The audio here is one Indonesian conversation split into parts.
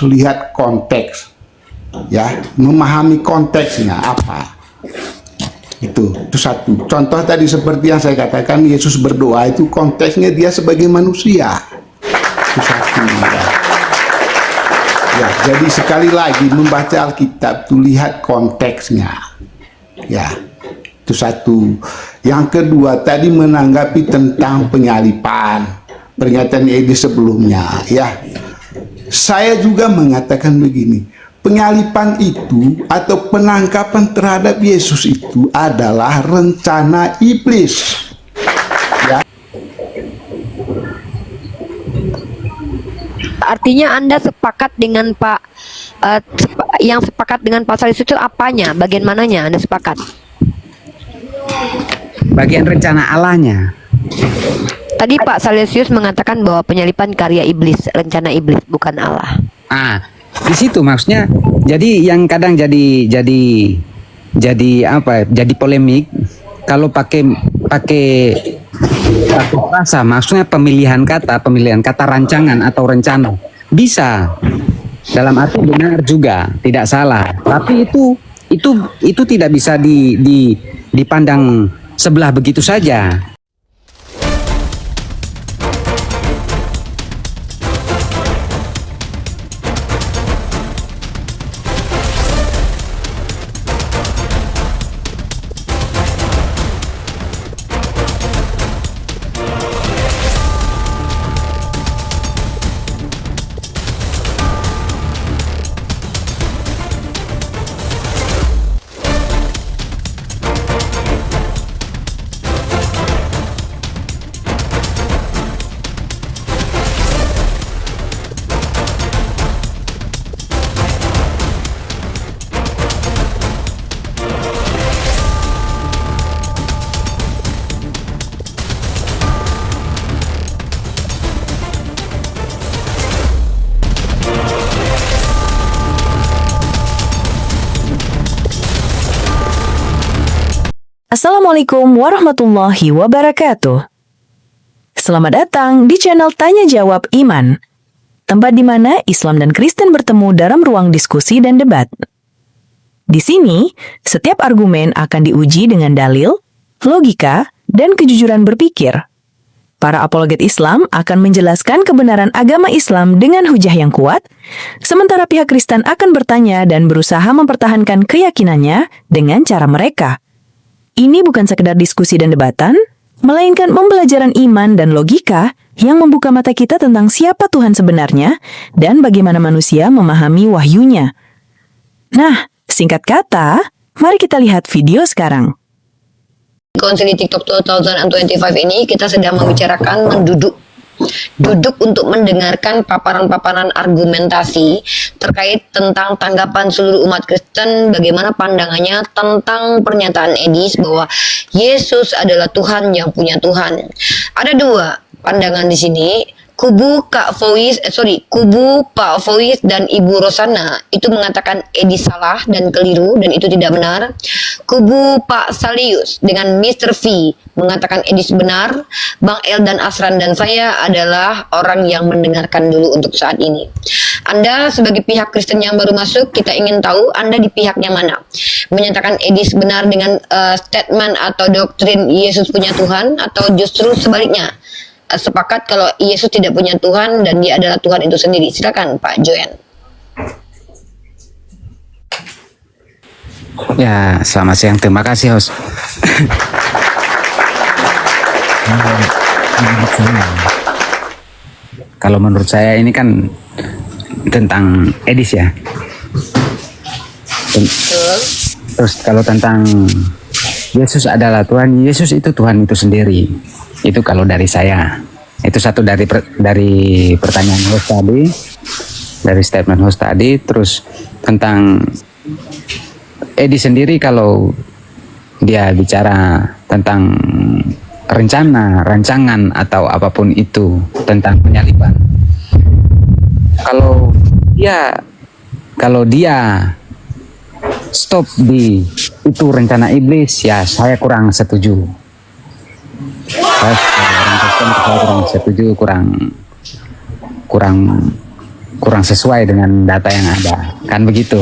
lihat konteks, ya, memahami konteksnya apa. Itu satu. Contoh tadi seperti yang saya katakan, Yesus berdoa itu konteksnya dia sebagai manusia. Itu satu. Ya, jadi sekali lagi membaca Alkitab itu lihat konteksnya. Ya, itu satu. Yang kedua tadi menanggapi tentang penyalipan, pernyataan Edi sebelumnya. Ya, saya juga mengatakan begini. Penyalipan itu atau penangkapan terhadap Yesus itu adalah rencana iblis. Ya. Artinya Anda sepakat dengan yang sepakat dengan Pak Salisius itu apanya? Bagian mananya Anda sepakat? Bagian rencana Allahnya. Tadi Pak Salisius mengatakan bahwa penyalipan karya iblis, rencana iblis, bukan Allah. Di situ maksudnya. Jadi yang kadang jadi apa? Jadi polemik kalau pakai rasa, maksudnya pemilihan kata rancangan atau rencana bisa dalam arti benar juga, tidak salah. Tapi itu tidak bisa dipandang sebelah begitu saja. Assalamualaikum warahmatullahi wabarakatuh. Selamat datang di channel Tanya Jawab Iman, tempat di mana Islam dan Kristen bertemu dalam ruang diskusi dan debat. Di sini, setiap argumen akan diuji dengan dalil, logika, dan kejujuran berpikir. Para apologet Islam akan menjelaskan kebenaran agama Islam dengan hujah yang kuat, sementara pihak Kristen akan bertanya dan berusaha mempertahankan keyakinannya dengan cara mereka. Ini bukan sekedar diskusi dan debatan, melainkan pembelajaran iman dan logika yang membuka mata kita tentang siapa Tuhan sebenarnya dan bagaimana manusia memahami wahyunya. Nah, singkat kata, mari kita lihat video sekarang. Konsili TikTok 2025 ini kita sedang membicarakan duduk untuk mendengarkan paparan-paparan argumentasi terkait tentang tanggapan seluruh umat Kristen, bagaimana pandangannya tentang pernyataan Edis bahwa Yesus adalah Tuhan yang punya Tuhan. Ada dua pandangan di sini. Kubu Pak Fauiz dan Ibu Rosana itu mengatakan Edis salah dan keliru dan itu tidak benar. Kubu Pak Salius dengan Mr. V mengatakan Edis benar. Bang El dan Asran dan saya adalah orang yang mendengarkan dulu untuk saat ini. Anda sebagai pihak Kristen yang baru masuk, kita ingin tahu Anda di pihaknya mana. Menyatakan Edis benar dengan statement atau doktrin Yesus punya Tuhan, atau justru sebaliknya, sepakat kalau Yesus tidak punya Tuhan dan dia adalah Tuhan itu sendiri. Silakan Pak Joen. Ya, selamat siang. Terima kasih, host. Kalau menurut saya ini kan tentang Edis ya. Terus kalau tentang Yesus adalah Tuhan, Yesus itu Tuhan itu sendiri. Itu kalau dari saya. Itu satu dari pertanyaan host tadi, dari statement host tadi. Terus tentang Edi sendiri, kalau dia bicara tentang rencana, rancangan atau apapun itu tentang penyaliban, kalau dia stop di itu rencana iblis, ya saya kurang setuju. Saya kurang setuju, kurang kurang sesuai dengan data yang ada, kan begitu.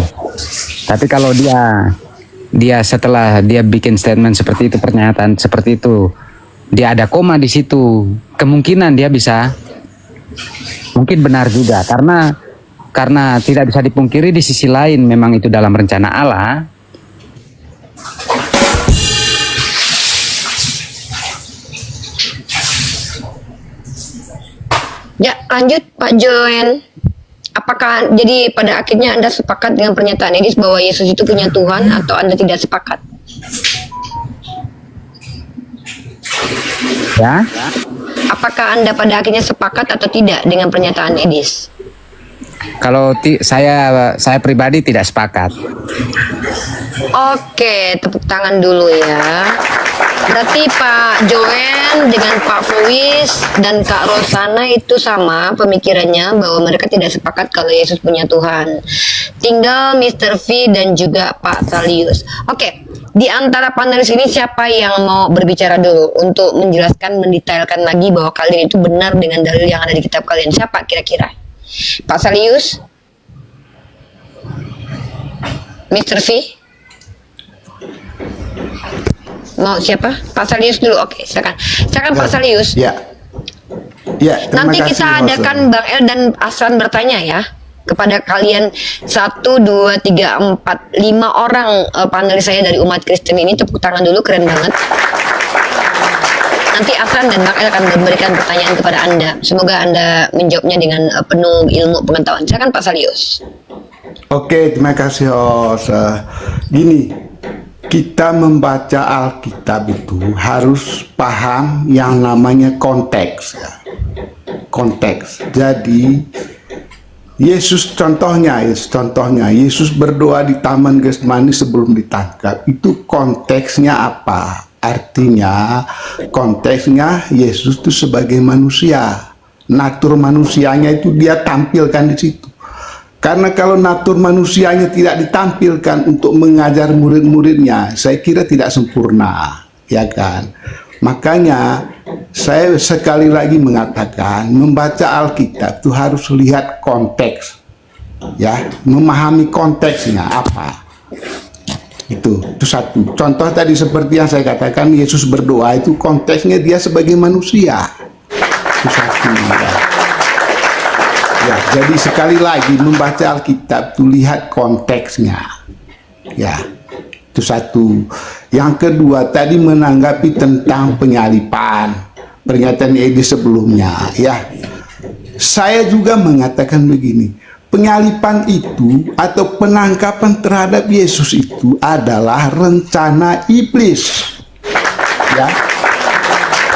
Tapi kalau dia setelah dia bikin statement seperti itu, pernyataan seperti itu, dia ada koma di situ, kemungkinan dia bisa mungkin benar juga, karena tidak bisa dipungkiri di sisi lain memang itu dalam rencana Allah. Ya, lanjut Pak Joen. Apakah jadi pada akhirnya Anda sepakat dengan pernyataan Edis bahwa Yesus itu punya Tuhan, atau Anda tidak sepakat? Ya, Apakah Anda pada akhirnya sepakat atau tidak dengan pernyataan Edis? kalau saya pribadi tidak sepakat. Oke, tepuk tangan dulu ya. Berarti Pak Joen dengan Pak Fowis dan Kak Rosana itu sama pemikirannya bahwa mereka tidak sepakat kalau Yesus punya Tuhan. Tinggal Mr. V dan juga Pak Salius. Oke, di antara panelis ini siapa yang mau berbicara dulu untuk menjelaskan, mendetailkan lagi bahwa kalian itu benar dengan dalil yang ada di kitab kalian? Siapa kira-kira? Pak Salius? Mr. V? Mau siapa? Pak Salius dulu. Oke, silakan. Silakan Pak Salius. Ya. Ya, terima Nanti kasih, kita Rosa. adakan Bang El dan Asran bertanya ya kepada kalian 1, 2, 3, 4, 5 orang panelis saya dari umat Kristen ini. Tepuk tangan dulu, keren banget. Nanti Asran dan Bang El akan memberikan pertanyaan kepada Anda. Semoga Anda menjawabnya dengan penuh ilmu pengetahuan. Silakan Pak Salius. Oke, terima kasih, Os. Gini, kita membaca Alkitab itu harus paham yang namanya konteks, ya. Konteks. Jadi Yesus contohnya Yesus berdoa di Taman Getsemani sebelum ditangkap. Itu konteksnya apa? Artinya konteksnya Yesus itu sebagai manusia. Natur manusianya itu dia tampilkan di situ. Karena kalau natur manusianya tidak ditampilkan untuk mengajar murid-muridnya, saya kira tidak sempurna, ya kan? Makanya saya sekali lagi mengatakan, membaca Alkitab itu harus lihat konteks, ya, memahami konteksnya apa. Itu satu. Contoh tadi seperti yang saya katakan, Yesus berdoa itu konteksnya dia sebagai manusia. Itu satu. Ya, jadi sekali lagi membaca Alkitab itu lihat konteksnya. Ya, itu satu. Yang kedua tadi menanggapi tentang penyalipan, pernyataan Edis sebelumnya. Ya, saya juga mengatakan begini, penyalipan itu atau penangkapan terhadap Yesus itu adalah rencana iblis. Ya,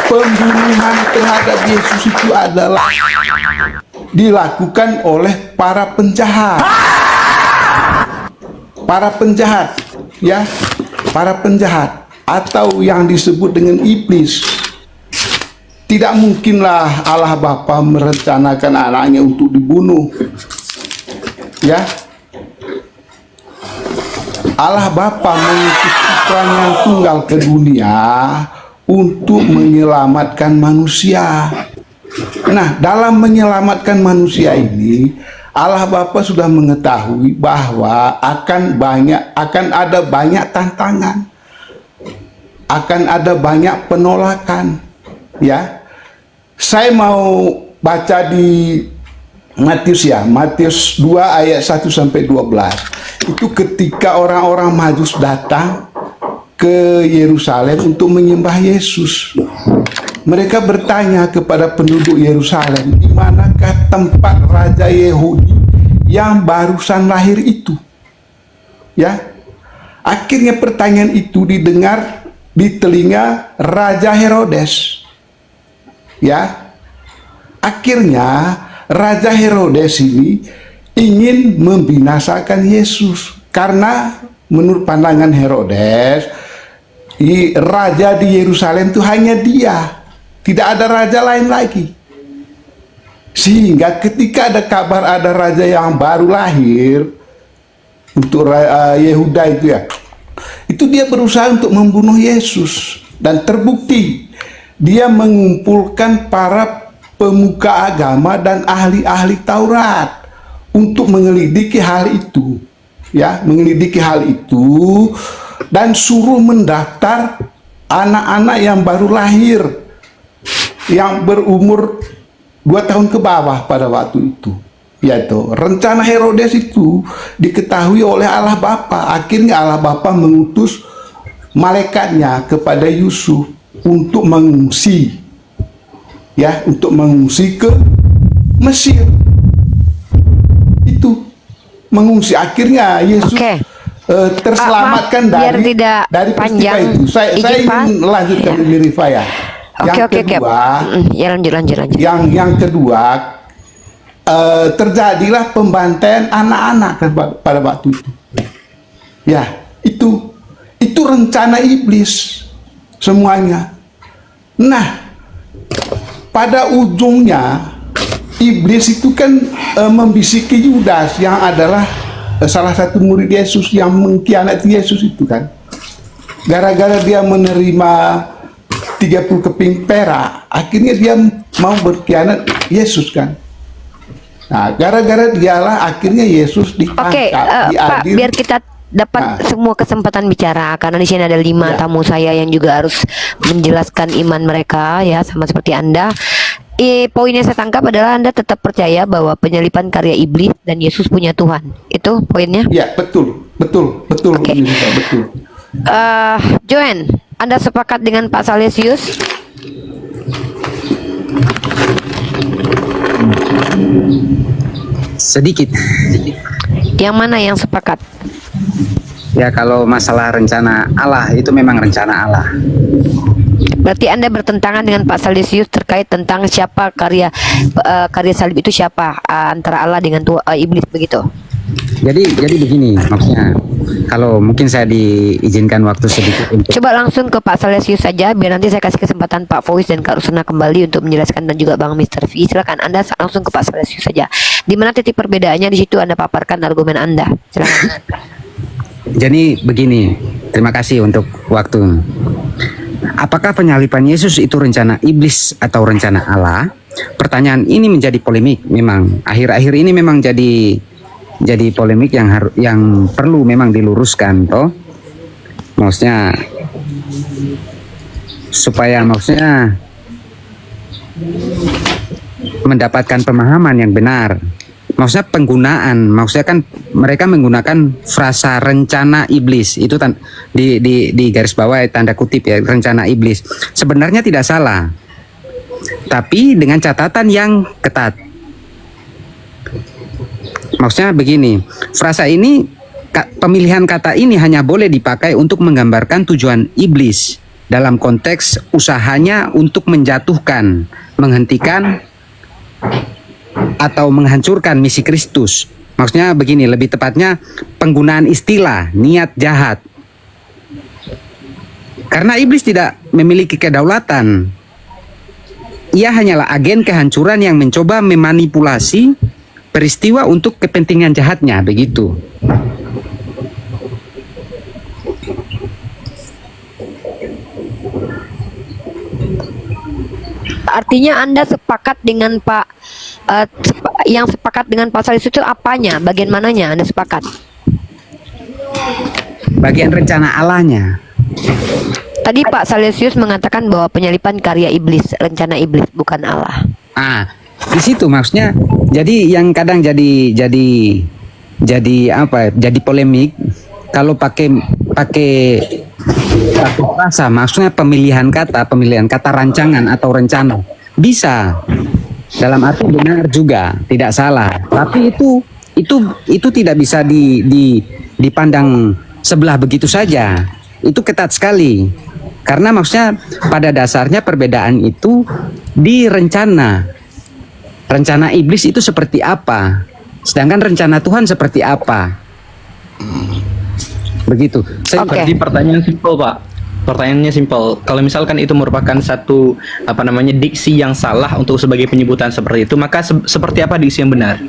pembunuhan terhadap Yesus itu adalah dilakukan oleh para penjahat, ya, para penjahat atau yang disebut dengan iblis. Tidak mungkinlah Allah Bapa merencanakan anaknya untuk dibunuh, ya. Allah Bapa mengutus putranya yang tunggal ke dunia untuk menyelamatkan manusia. Nah, dalam menyelamatkan manusia ini, Allah Bapa sudah mengetahui bahwa akan ada banyak tantangan, akan ada banyak penolakan, ya. Saya mau baca di Matius, ya, Matius 2 ayat 1 sampai 12. Itu ketika orang-orang Majus datang ke Yerusalem untuk menyembah Yesus. Mereka bertanya kepada penduduk Yerusalem, di manakah tempat Raja Yahudi yang barusan lahir itu? Ya, akhirnya pertanyaan itu didengar di telinga Raja Herodes. Ya, akhirnya Raja Herodes ini ingin membinasakan Yesus karena menurut pandangan Herodes, raja di Yerusalem itu hanya dia. Tidak ada raja lain lagi. Sehingga ketika ada kabar ada raja yang baru lahir untuk Yehuda itu, ya, itu dia berusaha untuk membunuh Yesus. Dan terbukti dia mengumpulkan para pemuka agama dan ahli-ahli Taurat untuk menyelidiki hal itu, ya, menyelidiki hal itu dan suruh mendaftar anak-anak yang baru lahir yang berumur 2 tahun ke bawah pada waktu itu. Yaitu rencana Herodes itu diketahui oleh Allah Bapa. Akhirnya Allah Bapa mengutus malaikatnya kepada Yusuf untuk mengungsi, ya, untuk mengungsi ke Mesir. Itu mengungsi, akhirnya Yesus Oke. terselamatkan Maaf, biar dari tidak peristiwa panjang. itu. Saya Izin, Pak. ingin lanjutkan Ya. ini, Rifaya. Yang Oke. kedua, Ya, lanjut. yang kedua, terjadilah pembantaian anak-anak pada waktu itu. Ya, itu rencana iblis semuanya. Nah, pada ujungnya iblis itu kan membisiki Yudas yang adalah salah satu murid Yesus yang mengkhianati Yesus itu kan. Gara-gara dia menerima 30 keping perak, akhirnya dia mau berkhianat Yesus kan. Nah, gara-gara dialah akhirnya Yesus Oke, ditangkap, Pak, diadil. biar kita dapat semua kesempatan bicara, karena di sini ada 5 Ya. tamu saya yang juga harus menjelaskan iman mereka, ya, sama seperti Anda. Poin yang saya tangkap adalah Anda tetap percaya bahwa penyalipan karya iblis dan Yesus punya Tuhan. Itu poinnya. Ya, betul. Oke. Betul. Joanne, Anda sepakat dengan Pak Salesius? Sedikit. Yang mana yang sepakat? Ya, kalau masalah rencana Allah itu memang rencana Allah. Berarti Anda bertentangan dengan Pak Salesius terkait tentang siapa karya salib itu siapa, antara Allah dengan iblis, begitu. Jadi begini maksudnya, kalau mungkin saya diizinkan waktu sedikit untuk Coba langsung ke Pak Salesius saja, biar nanti saya kasih kesempatan Pak Fauzi dan Kak Rusuna kembali untuk menjelaskan, dan juga Bang Mr. V. Silakan Anda langsung ke Pak Salesius saja. Di mana titik perbedaannya, di situ Anda paparkan argumen Anda. Silakan. Jadi begini, terima kasih untuk waktu. Apakah penyalipan Yesus itu rencana iblis atau rencana Allah? Pertanyaan ini menjadi polemik memang. Akhir-akhir ini memang jadi polemik yang perlu memang diluruskan, toh. Maksudnya supaya mendapatkan pemahaman yang benar. Maksudnya kan mereka menggunakan frasa rencana iblis itu di garis bawah tanda kutip ya, rencana iblis. Sebenarnya tidak salah, tapi dengan catatan yang ketat. Maksudnya begini, frasa ini, pemilihan kata ini hanya boleh dipakai untuk menggambarkan tujuan iblis dalam konteks usahanya untuk menjatuhkan, menghentikan atau menghancurkan misi Kristus. Maksudnya begini, lebih tepatnya penggunaan istilah niat jahat. Karena iblis tidak memiliki kedaulatan. Ia hanyalah agen kehancuran yang mencoba memanipulasi peristiwa untuk kepentingan jahatnya, begitu. Artinya Anda sepakat dengan Pak yang sepakat dengan Pak Salesius itu apanya? Bagian mananya Anda sepakat? Bagian rencana Allahnya. Tadi Pak Salesius mengatakan bahwa penyalipan karya iblis, rencana iblis, bukan Allah. Di situ maksudnya. Jadi yang kadang jadi apa? Jadi polemik kalau pakai frasa, maksudnya pemilihan kata rancangan atau rencana bisa dalam arti benar juga, tidak salah. Tapi itu tidak bisa dipandang sebelah begitu saja. Itu ketat sekali. Karena maksudnya pada dasarnya perbedaan itu di rencana. Rencana iblis itu seperti apa? Sedangkan rencana Tuhan seperti apa? Begitu. Berarti pertanyaan simpel, Pak. Pertanyaannya simpel. Kalau misalkan itu merupakan satu diksi yang salah untuk sebagai penyebutan seperti itu, maka seperti apa diksi yang benar?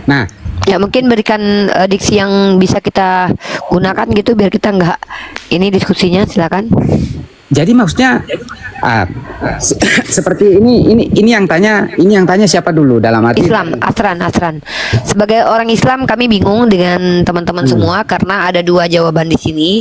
Nah, Ya, mungkin berikan diksi yang bisa kita gunakan gitu, biar kita nggak ini diskusinya. Silakan. Jadi maksudnya seperti ini yang tanya siapa dulu dalam arti Islam, Asran. Sebagai orang Islam kami bingung dengan teman-teman semua karena ada dua jawaban di sini.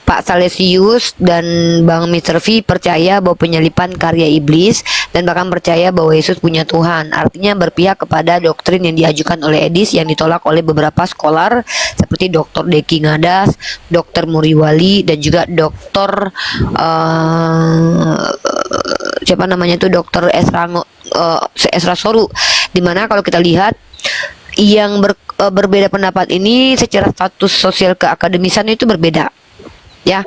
Pak Salesius dan Bang Mr. V percaya bahwa penyalipan karya iblis dan bahkan percaya bahwa Yesus punya Tuhan. Artinya berpihak kepada doktrin yang diajukan oleh Edis yang ditolak oleh beberapa skolar seperti Dr. Deki Ngadas, Dr. Muriwali dan juga Dr. Siapa namanya itu Dr. Esra Soru, dimana kalau kita lihat yang berbeda pendapat ini secara status sosial keakademisan itu berbeda ya.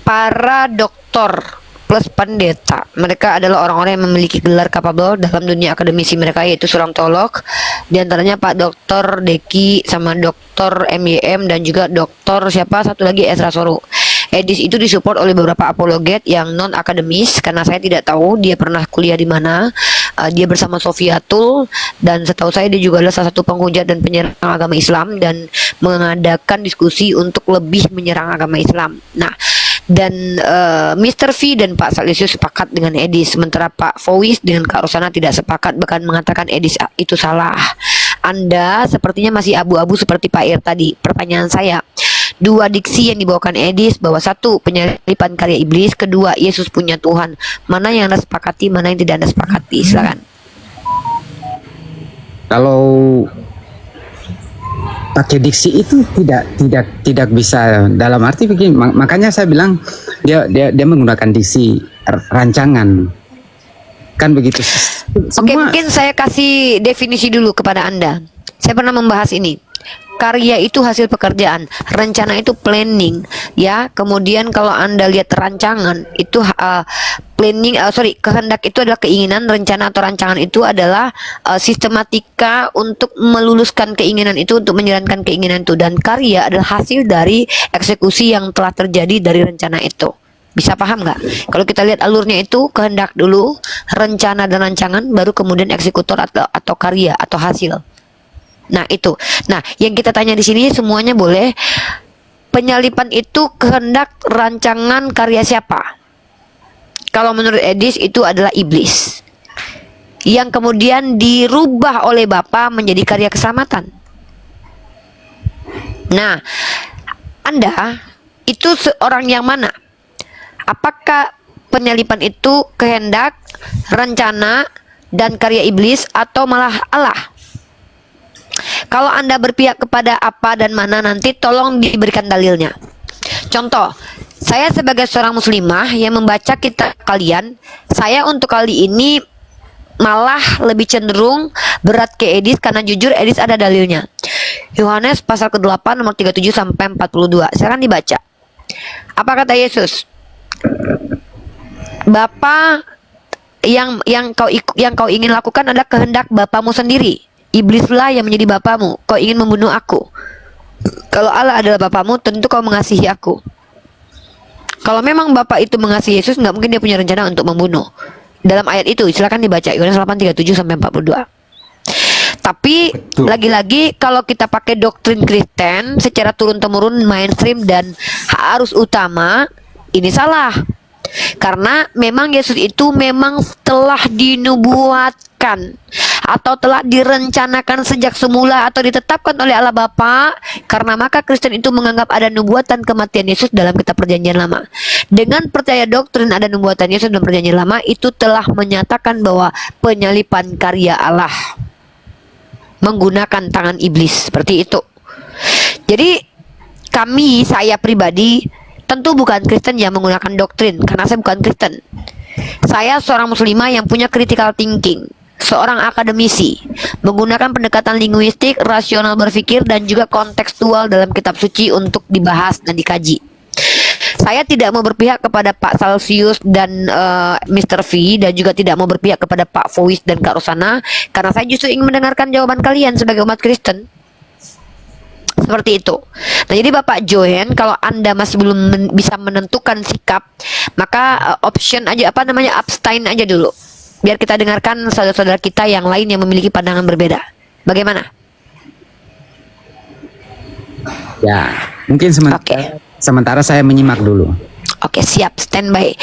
Para doktor plus pendeta, mereka adalah orang-orang yang memiliki gelar capable dalam dunia akademisi mereka, yaitu seorang teolog, diantaranya Pak Dr. Deki sama Dr. MYM dan juga Dr. siapa satu lagi Esra Soru. Edis itu disupport oleh beberapa apologet yang non akademis karena saya tidak tahu dia pernah kuliah di mana. Dia bersama Sofiatul dan setahu saya dia juga adalah salah satu penghujat dan penyerang agama Islam dan mengadakan diskusi untuk lebih menyerang agama Islam. Nah, dan Mr. V dan Pak Salesius sepakat dengan Edis, sementara Pak Fowis dengan Kak Rosana tidak sepakat, bahkan mengatakan Edis itu salah. Anda sepertinya masih abu-abu seperti Pak Ir tadi. Pertanyaan saya, dua diksi yang dibawakan Edis bahwa satu penyalipan karya iblis, kedua Yesus punya Tuhan, mana yang Anda sepakati, mana yang tidak Anda sepakati? Silakan. kalau pakai diksi itu tidak bisa, dalam arti begini, makanya saya bilang dia menggunakan diksi rancangan kan begitu. Oke, mungkin saya kasih definisi dulu kepada Anda. Saya pernah membahas ini. Karya itu hasil pekerjaan, rencana itu planning, ya. Kemudian kalau Anda lihat rancangan itu kehendak itu adalah keinginan, rencana atau rancangan itu adalah sistematika untuk meluluskan keinginan itu, untuk menjalankan keinginan itu, dan karya adalah hasil dari eksekusi yang telah terjadi dari rencana itu. Bisa paham nggak? Kalau kita lihat alurnya itu kehendak dulu, rencana dan rancangan, baru kemudian eksekutor atau karya atau hasil. Nah itu. Nah yang kita tanya di sini semuanya boleh. Penyalipan itu kehendak, rancangan, karya siapa? Kalau menurut Edis itu adalah iblis yang kemudian dirubah oleh Bapa menjadi karya keselamatan. Nah, Anda itu seorang yang mana? Apakah penyalipan itu kehendak, rencana, dan karya iblis atau malah Allah? Kalau Anda berpihak kepada apa dan mana, nanti tolong diberikan dalilnya. Contoh, saya sebagai seorang muslimah yang membaca kitab kalian, saya untuk kali ini malah lebih cenderung berat ke Edis karena jujur Edis ada dalilnya. Yohanes pasal ke-8 nomor 37 sampai 42. Silakan dibaca. Apa kata Yesus? Bapa yang kau ingin lakukan adalah kehendak Bapamu sendiri. Iblislah yang menjadi bapamu. Kau ingin membunuh aku. Kalau Allah adalah bapamu, tentu kau mengasihi aku. Kalau memang Bapak itu mengasihi Yesus, nggak mungkin dia punya rencana untuk membunuh. Dalam ayat itu, silakan dibaca Yohanes 8:37 sampai 42. Tapi lagi-lagi kalau kita pakai doktrin Kristen secara turun-temurun mainstream dan harus utama, ini salah. Karena memang Yesus itu memang telah dinubuatkan atau telah direncanakan sejak semula atau ditetapkan oleh Allah Bapa. Karena maka Kristen itu menganggap ada nubuatan kematian Yesus dalam kitab Perjanjian Lama. Dengan percaya doktrin ada nubuatan Yesus dalam Perjanjian Lama, itu telah menyatakan bahwa penyalipan karya Allah menggunakan tangan iblis, seperti itu. Jadi saya pribadi tentu bukan Kristen yang menggunakan doktrin, karena saya bukan Kristen. Saya seorang muslimah yang punya critical thinking, seorang akademisi, menggunakan pendekatan linguistik, rasional berpikir, dan juga kontekstual dalam kitab suci untuk dibahas dan dikaji. Saya tidak mau berpihak kepada Pak Salesius dan Mr. V, dan juga tidak mau berpihak kepada Pak Fowis dan Kak Rosana, karena saya justru ingin mendengarkan jawaban kalian sebagai umat Kristen. Seperti itu. Nah, jadi Bapak Joen, kalau Anda masih belum bisa menentukan sikap, maka option aja, abstain aja dulu. Biar kita dengarkan saudara-saudara kita yang lain yang memiliki pandangan berbeda. Bagaimana? Ya, mungkin sementara saya menyimak dulu. Oke, siap, standby.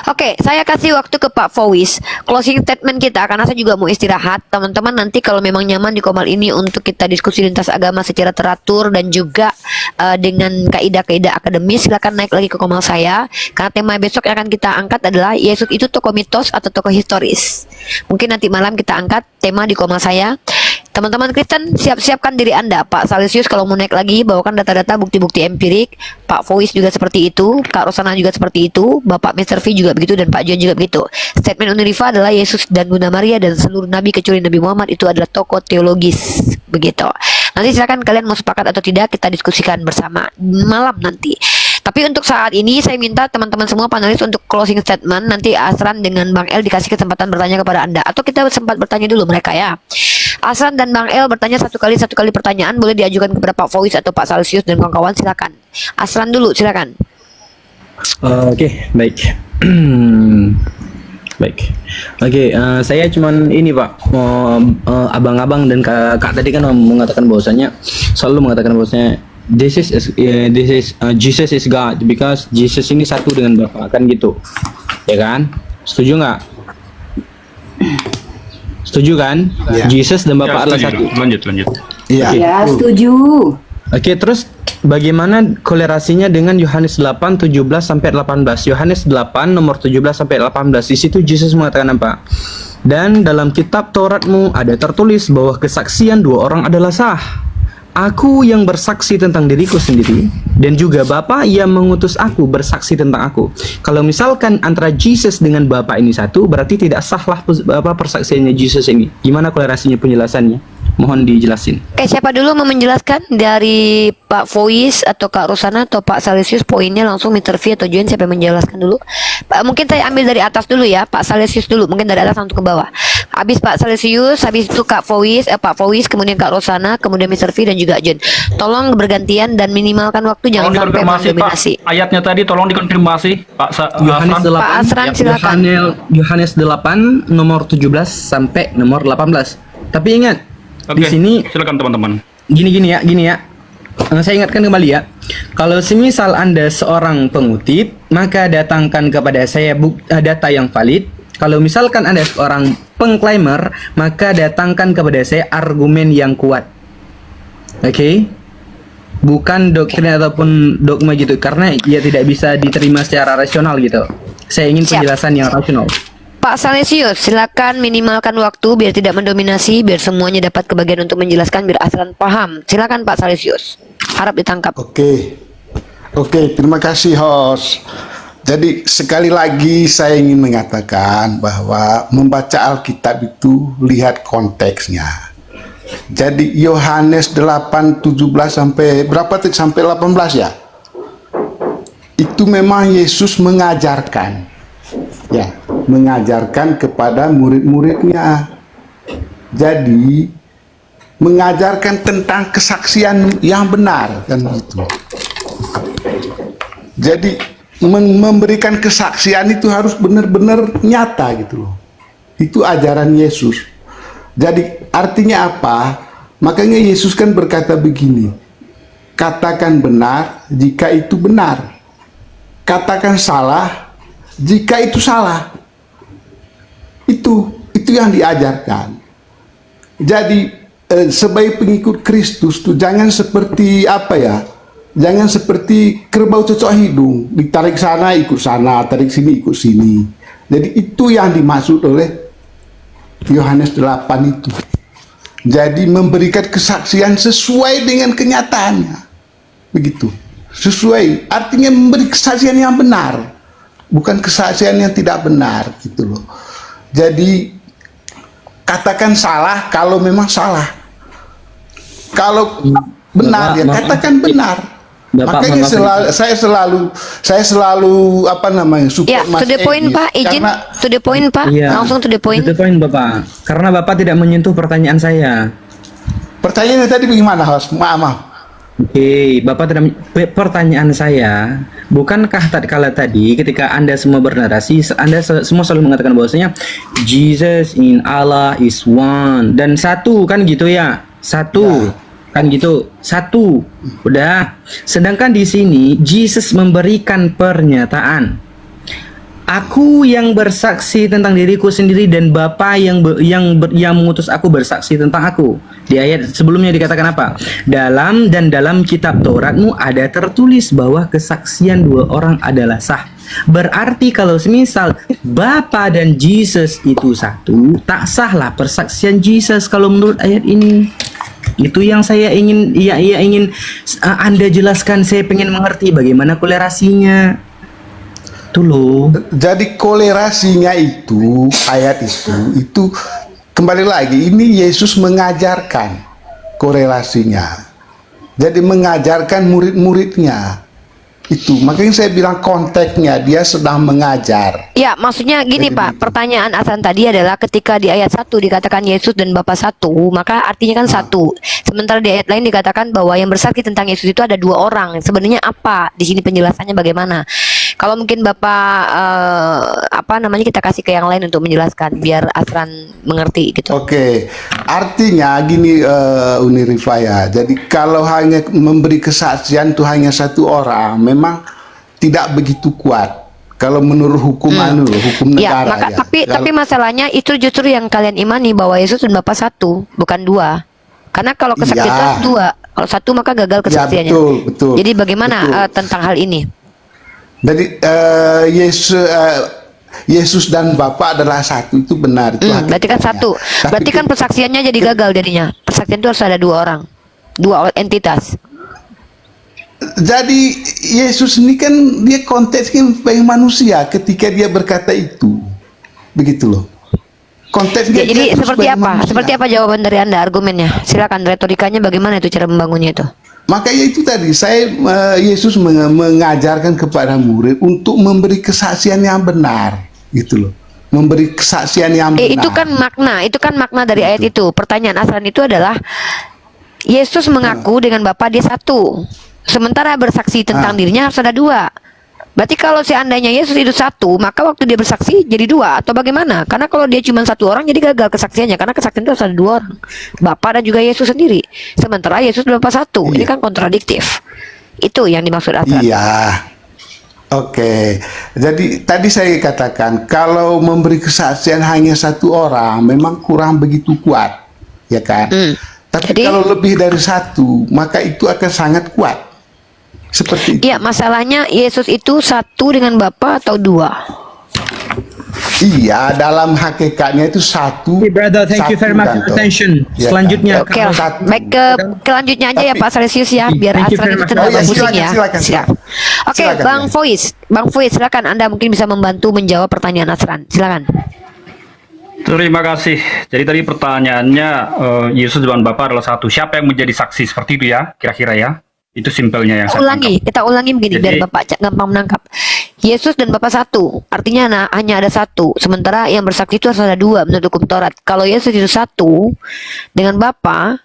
Oke, saya kasih waktu ke Pak Fauis closing statement kita karena saya juga mau istirahat. Teman-teman nanti kalau memang nyaman di Komal ini untuk kita diskusi lintas agama secara teratur dan juga dengan kaidah-kaidah akademis, silakan naik lagi ke Komal saya. Karena tema besok yang akan kita angkat adalah Yesus itu tokoh mitos atau tokoh historis. Mungkin nanti malam kita angkat tema di Komal saya. Teman-teman Kristen, siap-siapkan diri Anda. Pak Salesius kalau mau naik lagi, bawakan data-data bukti-bukti empirik. Pak Fauis juga seperti itu. Kak Rosana juga seperti itu. Bapak Mr. V juga begitu. Dan Pak John juga begitu. Statement Unirifa adalah Yesus dan Bunda Maria dan seluruh Nabi kecuali Nabi Muhammad itu adalah tokoh teologis. Begitu. Nanti silakan kalian mau sepakat atau tidak, kita diskusikan bersama malam nanti. Tapi untuk saat ini saya minta teman-teman semua panelis untuk closing statement. Nanti Asran dengan Bang El dikasih kesempatan bertanya kepada Anda. Atau kita sempat bertanya dulu mereka ya. Asran dan Bang El bertanya satu kali pertanyaan. Boleh diajukan kepada Pak Fauis atau Pak Salesius dan kawan-kawan, silakan. Asran dulu, silakan. Oke, baik. Baik. Oke, saya cuman ini Pak, abang-abang dan kakak tadi kan mengatakan bahwasanya selalu mengatakan bahwasanya this is Jesus is God because Jesus ini satu dengan Bapa kan gitu. Ya kan? Setuju nggak? Setuju kan? Ya. Jesus dan Bapa adalah satu. Lanjut. Iya. Ya, setuju. Oke, terus bagaimana kolerasinya dengan Yohanes 8 17 sampai 18? Yohanes 8 nomor 17 sampai 18. Di situ Yesus mengatakan apa? Dan dalam kitab Tauratmu ada tertulis bahwa kesaksian dua orang adalah sah. Aku yang bersaksi tentang diriku sendiri dan juga Bapa yang mengutus aku bersaksi tentang aku. Kalau misalkan antara Jesus dengan Bapa ini satu, berarti tidak sahlah persaksiannya Jesus ini. Gimana kolerasinya, penjelasannya? Mohon dijelasin. Oke, siapa dulu mau menjelaskan dari Pak Fauis atau Kak Rosana atau Pak Salesius? Poinnya langsung Mr. V atau Joen, siapa yang menjelaskan dulu? Pak, mungkin saya ambil dari atas dulu ya, Pak Salesius dulu, mungkin dari atas langsung ke bawah. Habis Pak Salesius, habis itu Pak Fauis, kemudian Kak Rosana, kemudian Mr. V dan juga Joen. Tolong bergantian dan minimalkan waktu, jangan Tolong sampai dikonfirmasi mendominasi. Pak. Ayatnya tadi tolong dikonfirmasi Pak Yohanes 8, Pak Asran, silakan. Yohanes 8 nomor 17 sampai nomor 18. Tapi ingat, di sini silakan teman-teman. gini ya. Saya ingatkan kembali ya. Kalau semisal Anda seorang pengutip, maka datangkan kepada saya data yang valid. Kalau misalkan Anda seorang pengklaimer, maka datangkan kepada saya argumen yang kuat. Oke? Bukan doktrin ataupun dogma gitu, karena ia tidak bisa diterima secara rasional gitu. Saya ingin Siap. penjelasan yang rasional. Pak Salesius, silakan minimalkan waktu biar tidak mendominasi, biar semuanya dapat kebagian untuk menjelaskan, biar Asran paham. Silakan Pak Salesius. Harap ditangkap. Oke, terima kasih host. Jadi sekali lagi saya ingin mengatakan bahwa membaca Alkitab itu lihat konteksnya. Jadi Yohanes 8 17 sampai berapa sampai 18 ya? Itu memang Yesus mengajarkan. Ya, mengajarkan kepada murid-muridnya. Jadi mengajarkan tentang kesaksian yang benar kan gitu. Jadi memberikan kesaksian itu harus benar-benar nyata gitu loh. Itu ajaran Yesus. Jadi artinya apa? Makanya Yesus kan berkata begini, katakan benar jika itu benar, katakan salah jika itu salah. Itu yang diajarkan. Jadi sebagai pengikut Kristus tuh jangan seperti apa ya? Jangan seperti kerbau cocok hidung, ditarik sana ikut sana, tarik sini ikut sini. Jadi itu yang dimaksud oleh Yohanes 8 itu. Jadi memberikan kesaksian sesuai dengan kenyataannya. Begitu. Sesuai, artinya memberi kesaksian yang benar. Bukan kesaksian yang tidak benar gitu loh. Jadi katakan salah kalau memang salah. Kalau benar ya katakan benar. Makanya saya selalu apa namanya support Ya, Mas to the point Egis, Pak, izin karena to the point Pak, Iya. langsung to the point. To the point Bapak. Karena Bapak tidak menyentuh pertanyaan saya. pertanyaannya tadi bagaimana host? Maaf. Oke, Bapak tidak pertanyaan saya, bukankah tatkala tadi ketika Anda semua bernarasi, Anda semua selalu mengatakan bahwasanya Jesus in Allah is one dan satu kan gitu ya? Satu. Kan gitu. Satu. Udah. Sedangkan di sini Jesus memberikan pernyataan. Aku yang bersaksi tentang diriku sendiri dan Bapa yang yang mengutus aku bersaksi tentang aku. Di ayat sebelumnya dikatakan apa? Dalam kitab Tauratmu ada tertulis bahwa kesaksian dua orang adalah sah. Berarti kalau semisal Bapa dan Jesus itu satu, tak sahlah persaksian Jesus kalau menurut ayat ini. Itu yang saya ingin ingin Anda jelaskan. Saya pengen mengerti bagaimana kolerasinya. Itu loh. Jadi kolerasinya itu, ayat itu kembali lagi, ini Yesus mengajarkan korelasinya. Jadi mengajarkan murid-muridnya. Itu, makanya saya bilang konteksnya dia sedang mengajar. Ya, maksudnya gini Jadi Pak, begitu. pertanyaan Hasan tadi adalah ketika di ayat 1 dikatakan Yesus dan Bapa satu, maka artinya kan satu. Sementara di ayat lain dikatakan bahwa yang bersaksi tentang Yesus itu ada dua orang. Sebenarnya apa? Di sini penjelasannya bagaimana? Kalau mungkin Bapak kita kasih ke yang lain untuk menjelaskan biar Asran mengerti gitu. Oke, artinya gini Uni Rifaya. Jadi kalau hanya memberi kesaksian itu hanya satu orang, memang tidak begitu kuat. Kalau menurut hukum hukum Ya, negara maka ya. tapi masalahnya itu justru yang kalian imani bahwa Yesus dan Bapa satu, bukan dua. Karena kalau kesaksian itu Iya. harus dua. Kalau satu maka gagal Ya, kesaksiannya. betul. Jadi bagaimana Betul. tentang hal ini? Jadi Yesus dan Bapa adalah satu, itu benar. Itu Berarti kan hakikatnya. satu. Tapi Berarti kan persaksiannya jadi gagal jadinya. Persaksian itu harus ada dua orang, dua entitas. jadi Yesus ini kan dia konteksnya sebagai manusia ketika dia berkata itu, begitu loh. Konteksnya Ya, jadi dia itu seperti sebagai apa? manusia. Seperti apa jawaban dari Anda, argumennya? Silakan, retorikanya bagaimana itu cara membangunnya itu? Makanya itu tadi saya Yesus mengajarkan kepada murid untuk memberi kesaksian yang benar, gitu loh. Memberi kesaksian yang benar. Itu kan makna dari ayat itu. Pertanyaan Asran itu adalah Yesus mengaku dengan Bapa dia satu. Sementara bersaksi tentang dirinya harus ada dua. Berarti kalau seandainya Yesus itu satu, maka waktu dia bersaksi jadi dua atau bagaimana? Karena kalau dia cuma satu orang jadi gagal kesaksiannya, karena kesaksian itu harus ada dua orang, Bapa dan juga Yesus sendiri. Sementara Yesus dan Bapa satu, ini kan kontradiktif. Itu yang dimaksud Asran. Iya. Oke. Jadi tadi saya katakan kalau memberi kesaksian hanya satu orang memang kurang begitu kuat, ya kan? Tapi Jadi- kalau lebih dari satu, maka itu akan sangat kuat. Seperti itu. Iya, masalahnya Yesus itu satu dengan Bapa atau dua? Iya, dalam hakikatnya itu satu. Hey brother, thank you satu very much kan, for toh. attention. Ya, Selanjutnya kan? Oke lah, Satu. baik ke lanjutnya aja ya Pak Salesius ya, biar Thank you Asran very itu much. tidak Oh, ya, pusing silakan, ya. silakan. Siap. Oke, Silakan, Bang ya. Voice, silakan Anda mungkin bisa membantu menjawab pertanyaan Asran. Silakan. Terima kasih. Jadi tadi pertanyaannya Yesus dan Bapa adalah satu. Siapa yang menjadi saksi seperti itu ya? Kira-kira ya. Itu simpelnya yang saya tangkap. Kita ulangi begini biar Jadi- Bapak gampang menangkap. Yesus dan Bapa satu, artinya hanya ada satu. Sementara yang bersaksi itu harus ada dua menurut hukum Taurat. Kalau Yesus itu satu dengan Bapa,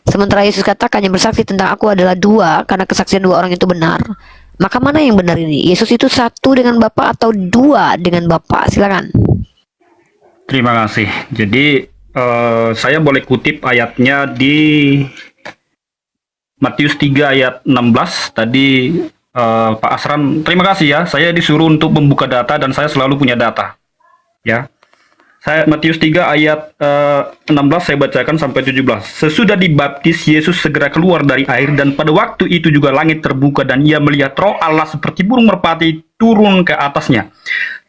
sementara Yesus katakan yang bersaksi tentang aku adalah dua karena kesaksian dua orang itu benar. Maka mana yang benar ini? Yesus itu satu dengan Bapa atau dua dengan Bapa? Silakan. Terima kasih. Jadi saya boleh kutip ayatnya di Matius 3 ayat 16 tadi. Pak Asran, terima kasih ya. Saya disuruh untuk membuka data dan saya selalu punya data. Ya. Matius 3 ayat 16 saya bacakan sampai 17. Sesudah dibaptis, Yesus segera keluar dari air dan pada waktu itu juga langit terbuka dan ia melihat Roh Allah seperti burung merpati turun ke atasnya.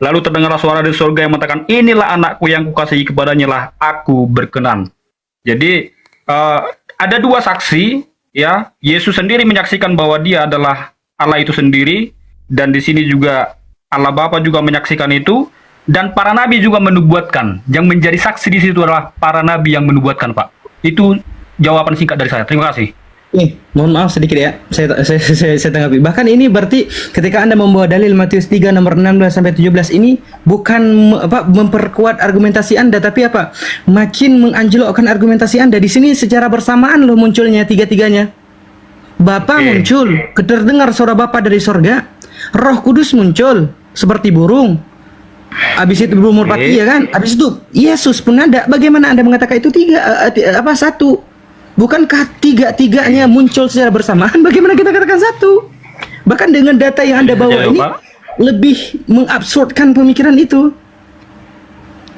Lalu terdengarlah suara dari surga yang mengatakan, inilah anakku yang kukasihi, kepadanya lah aku berkenan. Jadi ada dua saksi, ya. Yesus sendiri menyaksikan bahwa dia adalah Allah itu sendiri, dan di sini juga Allah Bapa juga menyaksikan itu, dan para nabi juga menubuatkan. Yang menjadi saksi di situ adalah para nabi yang menubuatkan, Pak. Itu jawaban singkat dari saya. Terima kasih. Mohon maaf sedikit ya, saya tanggapi. Bahkan ini berarti ketika Anda membawa dalil Matius 3 nomor 16 sampai 17 ini bukan memperkuat argumentasi Anda, tapi apa? Makin menganjlokkan argumentasi Anda. Di sini secara bersamaan loh munculnya tiga-tiganya. Bapa muncul, terdengar suara Bapa dari sorga. Roh Kudus muncul seperti burung. Habis itu burung merpati ya kan? Habis itu Yesus pun ada. Bagaimana Anda mengatakan itu satu? Bukankah tiga-tiganya muncul secara bersamaan? Bagaimana kita katakan satu? Bahkan dengan data yang Anda bawa Jadi, ini, Pak, lebih mengabsurdkan pemikiran itu.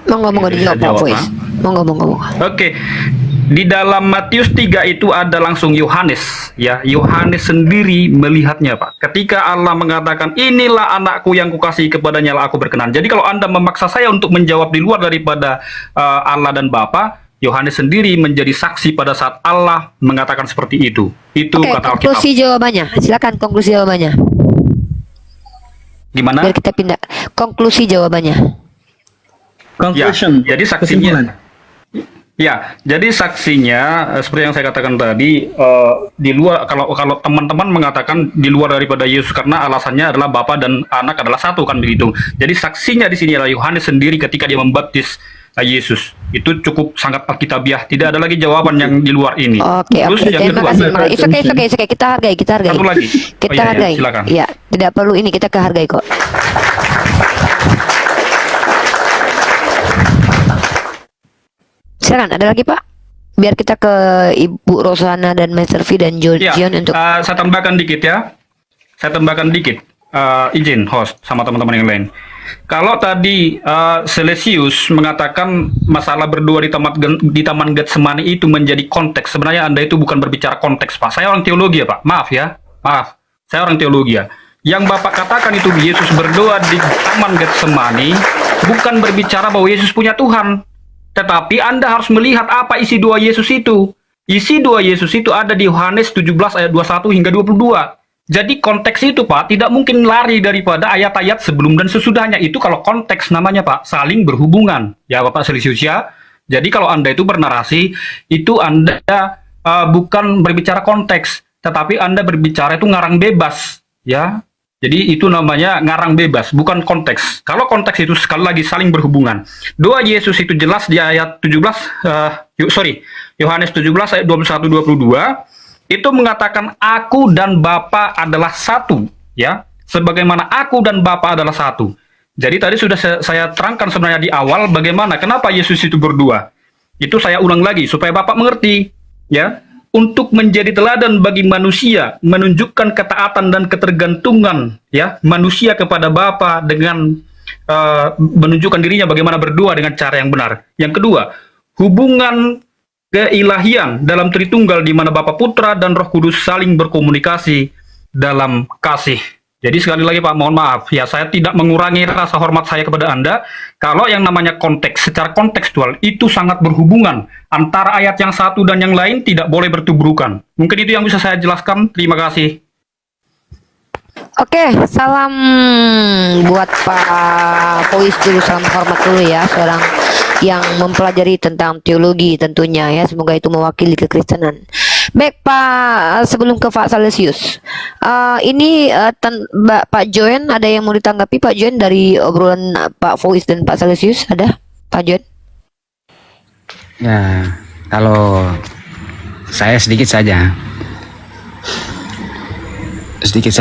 Monggo dijawab Pak Jawab, Fois. Monggo. Oke. Di dalam Matius 3 itu ada langsung Yohanes, ya. Yohanes sendiri melihatnya, Pak. Ketika Allah mengatakan, inilah anakku yang kukasihi, kepadanya lah aku berkenan. Jadi kalau Anda memaksa saya untuk menjawab di luar daripada Allah dan Bapa, Yohanes sendiri menjadi saksi pada saat Allah mengatakan seperti itu. Itu Oke, kata Alkitab. konklusi jawabannya. Silakan konklusi jawabannya. Gimana? Biar kita pindah. Konklusi jawabannya. Ya, Conclusion. jadi saksinya. Ya, jadi saksinya seperti yang saya katakan tadi, di luar, kalau teman-teman mengatakan di luar daripada Yesus karena alasannya adalah Bapa dan Anak adalah satu, kan begitu. Jadi saksinya di sini adalah Yohanes sendiri ketika dia membaptis Yesus. Itu cukup sangat alkitabiah. Tidak ada lagi jawaban yang di luar ini. Oke, Terus yang terima kedua, kasih. It's okay. Kita hargai. Satu lagi. Kita Oh, iya, hargai. silakan. Ya, tidak perlu ini, kita hargai kok. Silakan, ada lagi Pak? Biar kita ke Ibu Rosana dan Master V dan John Ya, untuk saya tambahkan dikit ya. Saya tambahkan dikit. Izin host sama teman-teman yang lain. Kalau tadi Celesius mengatakan masalah berdua di Taman Getsemani itu menjadi konteks, sebenarnya Anda itu bukan berbicara konteks, Pak. Saya orang teologi ya, Pak. Maaf ya. Maaf. Saya orang teologi ya. Yang Bapak katakan itu Yesus berdoa di Taman Getsemani bukan berbicara bahwa Yesus punya Tuhan. Tetapi Anda harus melihat apa isi doa Yesus itu. Isi doa Yesus itu ada di Yohanes 17 ayat 21 hingga 22. Jadi konteks itu, Pak, tidak mungkin lari daripada ayat-ayat sebelum dan sesudahnya. Itu kalau konteks namanya, Pak, saling berhubungan. Ya, Bapak Celsius ya. Jadi kalau Anda itu bernarasi, itu Anda bukan berbicara konteks, tetapi Anda berbicara itu ngarang bebas. Ya. Jadi itu namanya ngarang bebas, bukan konteks. Kalau konteks itu sekali lagi saling berhubungan. Doa Yesus itu jelas di ayat 17, Yohanes 17 ayat 21-22, itu mengatakan aku dan Bapa adalah satu, ya. Sebagaimana aku dan Bapa adalah satu. Jadi tadi sudah saya terangkan sebenarnya di awal bagaimana, kenapa Yesus itu berdua. Itu saya ulang lagi supaya Bapak mengerti, ya. Untuk menjadi teladan bagi manusia, menunjukkan ketaatan dan ketergantungan ya manusia kepada Bapa dengan menunjukkan dirinya bagaimana berdoa dengan cara yang benar. Yang kedua, hubungan keilahian dalam Tritunggal di mana Bapa, Putra dan Roh Kudus saling berkomunikasi dalam kasih. Jadi sekali lagi Pak, mohon maaf ya, saya tidak mengurangi rasa hormat saya kepada Anda. Kalau yang namanya konteks, secara kontekstual itu sangat berhubungan antara ayat yang satu dan yang lain, tidak boleh bertubrukan. Mungkin itu yang bisa saya jelaskan. Terima kasih. Oke, salam buat Pak Fois dulu, salam hormat dulu ya, seorang yang mempelajari tentang teologi tentunya ya, semoga itu mewakili kekristenan. Baik Pak, sebelum ke Pak Celsius, ini Pak Joen ada yang mau ditanggapi Pak Joen dari obrolan Pak Fois dan Pak Celsius, ada Pak Joen? Ya, kalau saya sedikit saja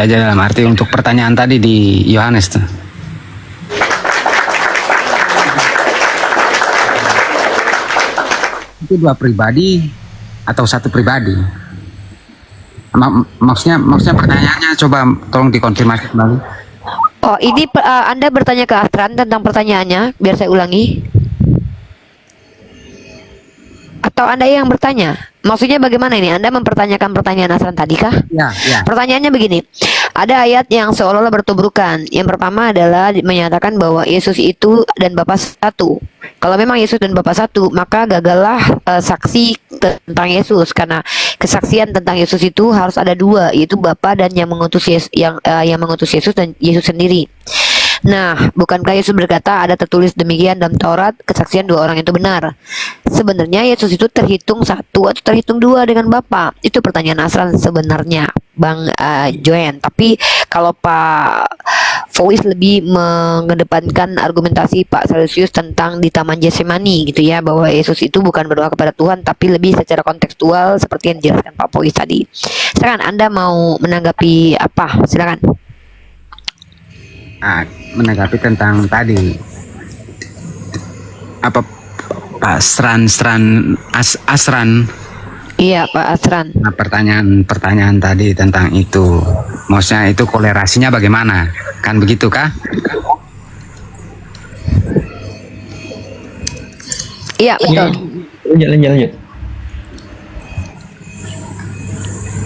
dalam arti untuk pertanyaan tadi di Yohanes tuh. Itu dua pribadi atau satu pribadi? Maksudnya pertanyaannya coba tolong dikonfirmasi kembali. Oh, ini Anda bertanya ke Astran tentang pertanyaannya, biar saya ulangi. Atau Anda yang bertanya? Maksudnya bagaimana ini? Anda mempertanyakan pertanyaan Astran tadi kah? Ya. Pertanyaannya begini, ada ayat yang seolah-olah bertubrukan. Yang pertama adalah menyatakan bahwa Yesus itu dan Bapa satu. Kalau memang Yesus dan Bapa satu, maka gagallah saksi tentang Yesus, karena kesaksian tentang Yesus itu harus ada dua, yaitu Bapa dan yang mengutus yang mengutus Yesus dan Yesus sendiri. Nah, bukankah Yesus berkata ada tertulis demikian dalam Taurat, kesaksian dua orang itu benar? Sebenarnya Yesus itu terhitung satu atau terhitung dua dengan Bapa? Itu pertanyaan Asran sebenarnya, Bang Joen. Tapi kalau Pak Fois lebih mengedepankan argumentasi Pak Celsius tentang di Taman Getsemani gitu ya, bahwa Yesus itu bukan berdoa kepada Tuhan, tapi lebih secara kontekstual seperti yang dijelaskan Pak Fois tadi. Silakan, Anda mau menanggapi apa? Silakan. Menanggapi tentang tadi apa Pak Asran. Iya Pak Asran. Nah, pertanyaan tadi tentang itu, maksudnya itu kolerasinya bagaimana? Kan begitu kah? Iya, betul. Lanjut.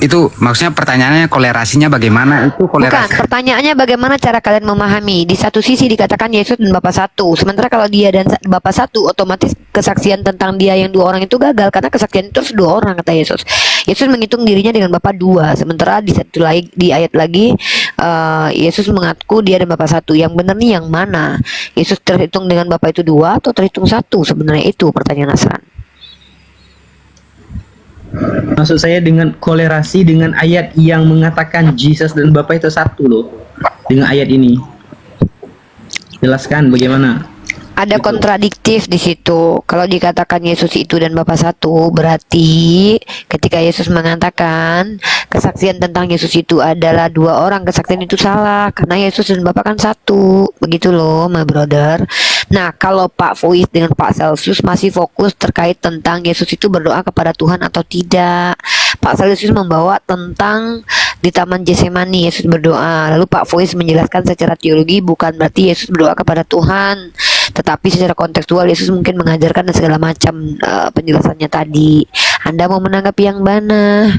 Itu maksudnya pertanyaannya kolerasinya bagaimana? Itu Bukan, kolerasi. pertanyaannya bagaimana cara kalian memahami? Di satu sisi dikatakan Yesus dan Bapa satu, sementara kalau dia dan Bapa satu, otomatis kesaksian tentang dia yang dua orang itu gagal karena kesaksian itu harus dua orang, kata Yesus. Yesus menghitung dirinya dengan Bapa dua, sementara di satu lagi di ayat lagi Yesus mengaku dia dan Bapa satu. Yang benar nih yang mana? Yesus terhitung dengan Bapa itu dua atau terhitung satu? Sebenarnya itu pertanyaan Asran. Maksud saya dengan kolerasi dengan ayat yang mengatakan Jesus dan Bapa itu satu loh. Dengan ayat ini. Jelaskan bagaimana. Ada kontradiktif di situ. Kalau dikatakan Yesus itu dan Bapa satu, berarti ketika Yesus mengatakan kesaksian tentang Yesus itu adalah dua orang, kesaksian itu salah karena Yesus dan Bapa kan satu. Begitu loh, my brother. Nah, kalau Pak Fuis dengan Pak Celsius masih fokus terkait tentang Yesus itu berdoa kepada Tuhan atau tidak. Pak Celsius membawa tentang di Taman Getsemani Yesus berdoa. Lalu Pak Fuis menjelaskan secara teologi bukan berarti Yesus berdoa kepada Tuhan, tetapi secara kontekstual Yesus mungkin mengajarkan dan segala macam penjelasannya tadi. Anda mau menanggapi yang mana?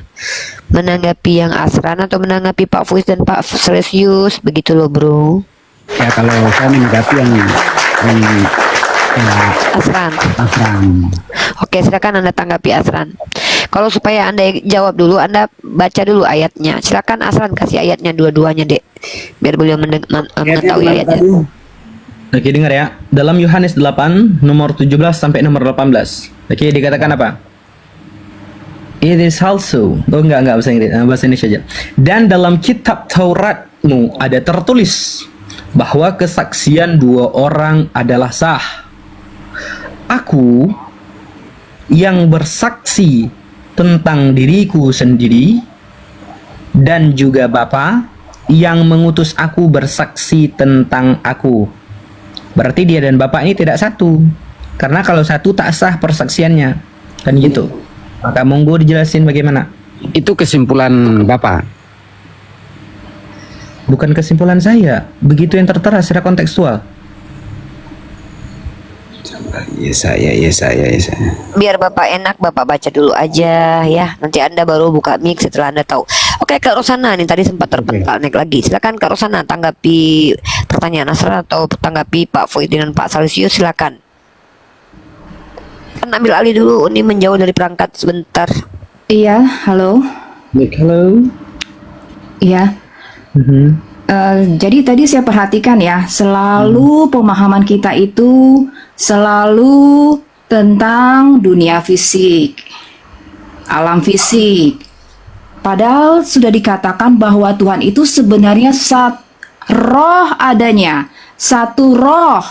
Menanggapi yang Asran atau menanggapi Pak Fuis dan Pak Celsius? Begitu loh, bro. Ya kalau saya menanggapi yang Asran. Asram. Oke, silakan Anda tanggapi Asran. Kalau supaya Anda jawab dulu, Anda baca dulu ayatnya. Silakan Asran kasih ayatnya dua-duanya, Dek. Biar beliau mengetahui ayatnya. Oke, dengar ya. Dalam Yohanes 8 nomor 17 sampai nomor 18. Oke, dikatakan apa? It is also. Oh enggak bahasa Inggris, bahasa Indonesia aja. Dan dalam kitab Tauratmu ada tertulis bahwa kesaksian dua orang adalah sah. Aku yang bersaksi tentang diriku sendiri dan juga Bapa yang mengutus aku bersaksi tentang aku. Berarti dia dan Bapa ini tidak satu. Karena kalau satu tak sah persaksiannya. Kan gitu. Maka monggo dijelasin bagaimana. Itu kesimpulan Bapak. Bukan kesimpulan saya. Begitu yang tertera secara kontekstual. Ya saya. Biar Bapak enak, Bapak baca dulu aja ya. Nanti Anda baru buka mic setelah Anda tahu. Oke, Kak Rosana nih tadi sempat terpental naik lagi. Silakan Kak Rosana tanggapi pertanyaan Asra atau tanggapi Pak Fuid dan Pak Salsius, silakan. Kan ambil alih dulu, ini menjauh dari perangkat sebentar. Iya, halo. Halo. Iya. Jadi tadi saya perhatikan ya, selalu pemahaman kita itu selalu tentang dunia fisik, alam fisik. Padahal sudah dikatakan bahwa Tuhan itu sebenarnya roh adanya, satu roh.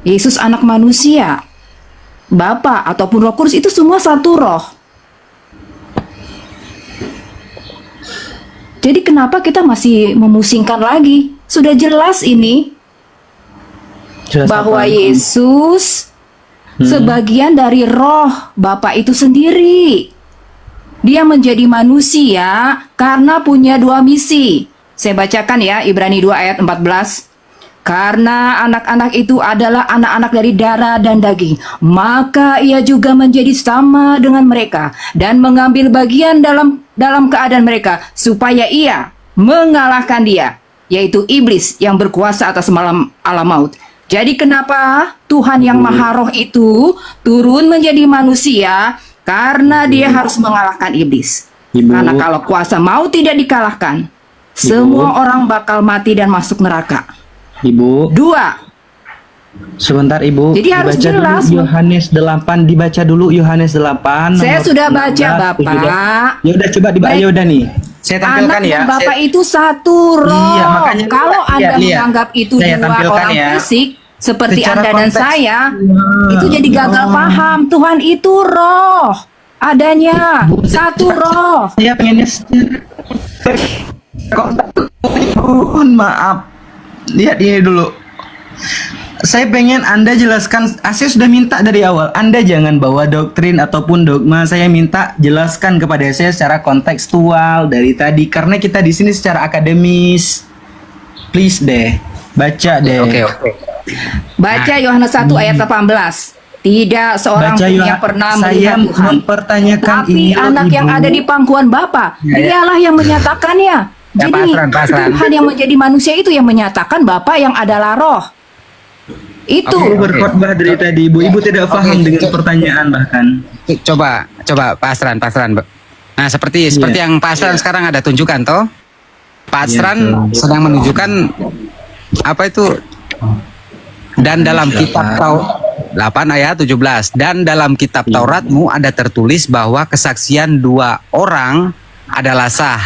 Yesus anak manusia, Bapa ataupun Roh Kudus itu semua satu roh. Jadi kenapa kita masih memusingkan lagi? Sudah jelas ini Jelas bahwa apa? Yesus sebagian dari roh Bapa itu sendiri. Dia menjadi manusia karena punya dua misi. Saya bacakan ya, Ibrani 2 ayat 14. Karena anak-anak itu adalah anak-anak dari darah dan daging, maka ia juga menjadi sama dengan mereka dan mengambil bagian dalam keadaan mereka supaya ia mengalahkan dia, yaitu iblis yang berkuasa atas alam maut. Jadi kenapa Tuhan yang Maha Roh itu turun menjadi manusia? Karena dia harus mengalahkan iblis. Karena kalau kuasa maut tidak dikalahkan, semua orang bakal mati dan masuk neraka. Ibu. 2. Sebentar Ibu. Jadi harus dibaca jelas. Dulu Yohanes 8, dibaca dulu Yohanes 8. Saya nomor sudah 19, baca Bapak. Ya udah coba dibaca. Baik. Ya udah nih. Saya tampilkan Anak ya. dan Bapak Saya- itu satu roh. Iya, makanya kalau lihat, Anda lihat. menganggap itu Saya dua tampilkan orang ya. fisik seperti Secara Anda dan konteks. saya, itu jadi gagal paham. Tuhan itu roh. Adanya satu roh. Saya pengennya mohon maaf. Lihat ini dulu. Saya pengen Anda jelaskan. Saya sudah minta dari awal. Anda jangan bawa doktrin ataupun dogma. Saya minta jelaskan kepada saya secara kontekstual dari tadi. Karena kita di sini secara akademis. please deh. Baca deh. Oke. Baca Yohanes 1 ayat 18. Tidak seorang Baca pun Yohanes. yang pernah Saya melihat Tuhan. mempertanyakan Tapi ini loh, anak yang Ibu. ada di pangkuan Bapa, dialah yang menyatakannya. Ya, Jadi Pak Asran. Tuhan yang menjadi manusia itu yang menyatakan Bapa yang adalah roh. Itu. Aku berkhotbah dari tadi, Ibu. Ibu tidak paham dengan pertanyaan bahkan. Coba Pak Asran. Nah, seperti yang Pak Asran sekarang ada tunjukkan toh. Pak Asran sedang menunjukkan apa itu, dan dalam kitab Taurat 8 ayat 17, dan dalam kitab Tauratmu ada tertulis bahwa kesaksian 2 orang adalah sah.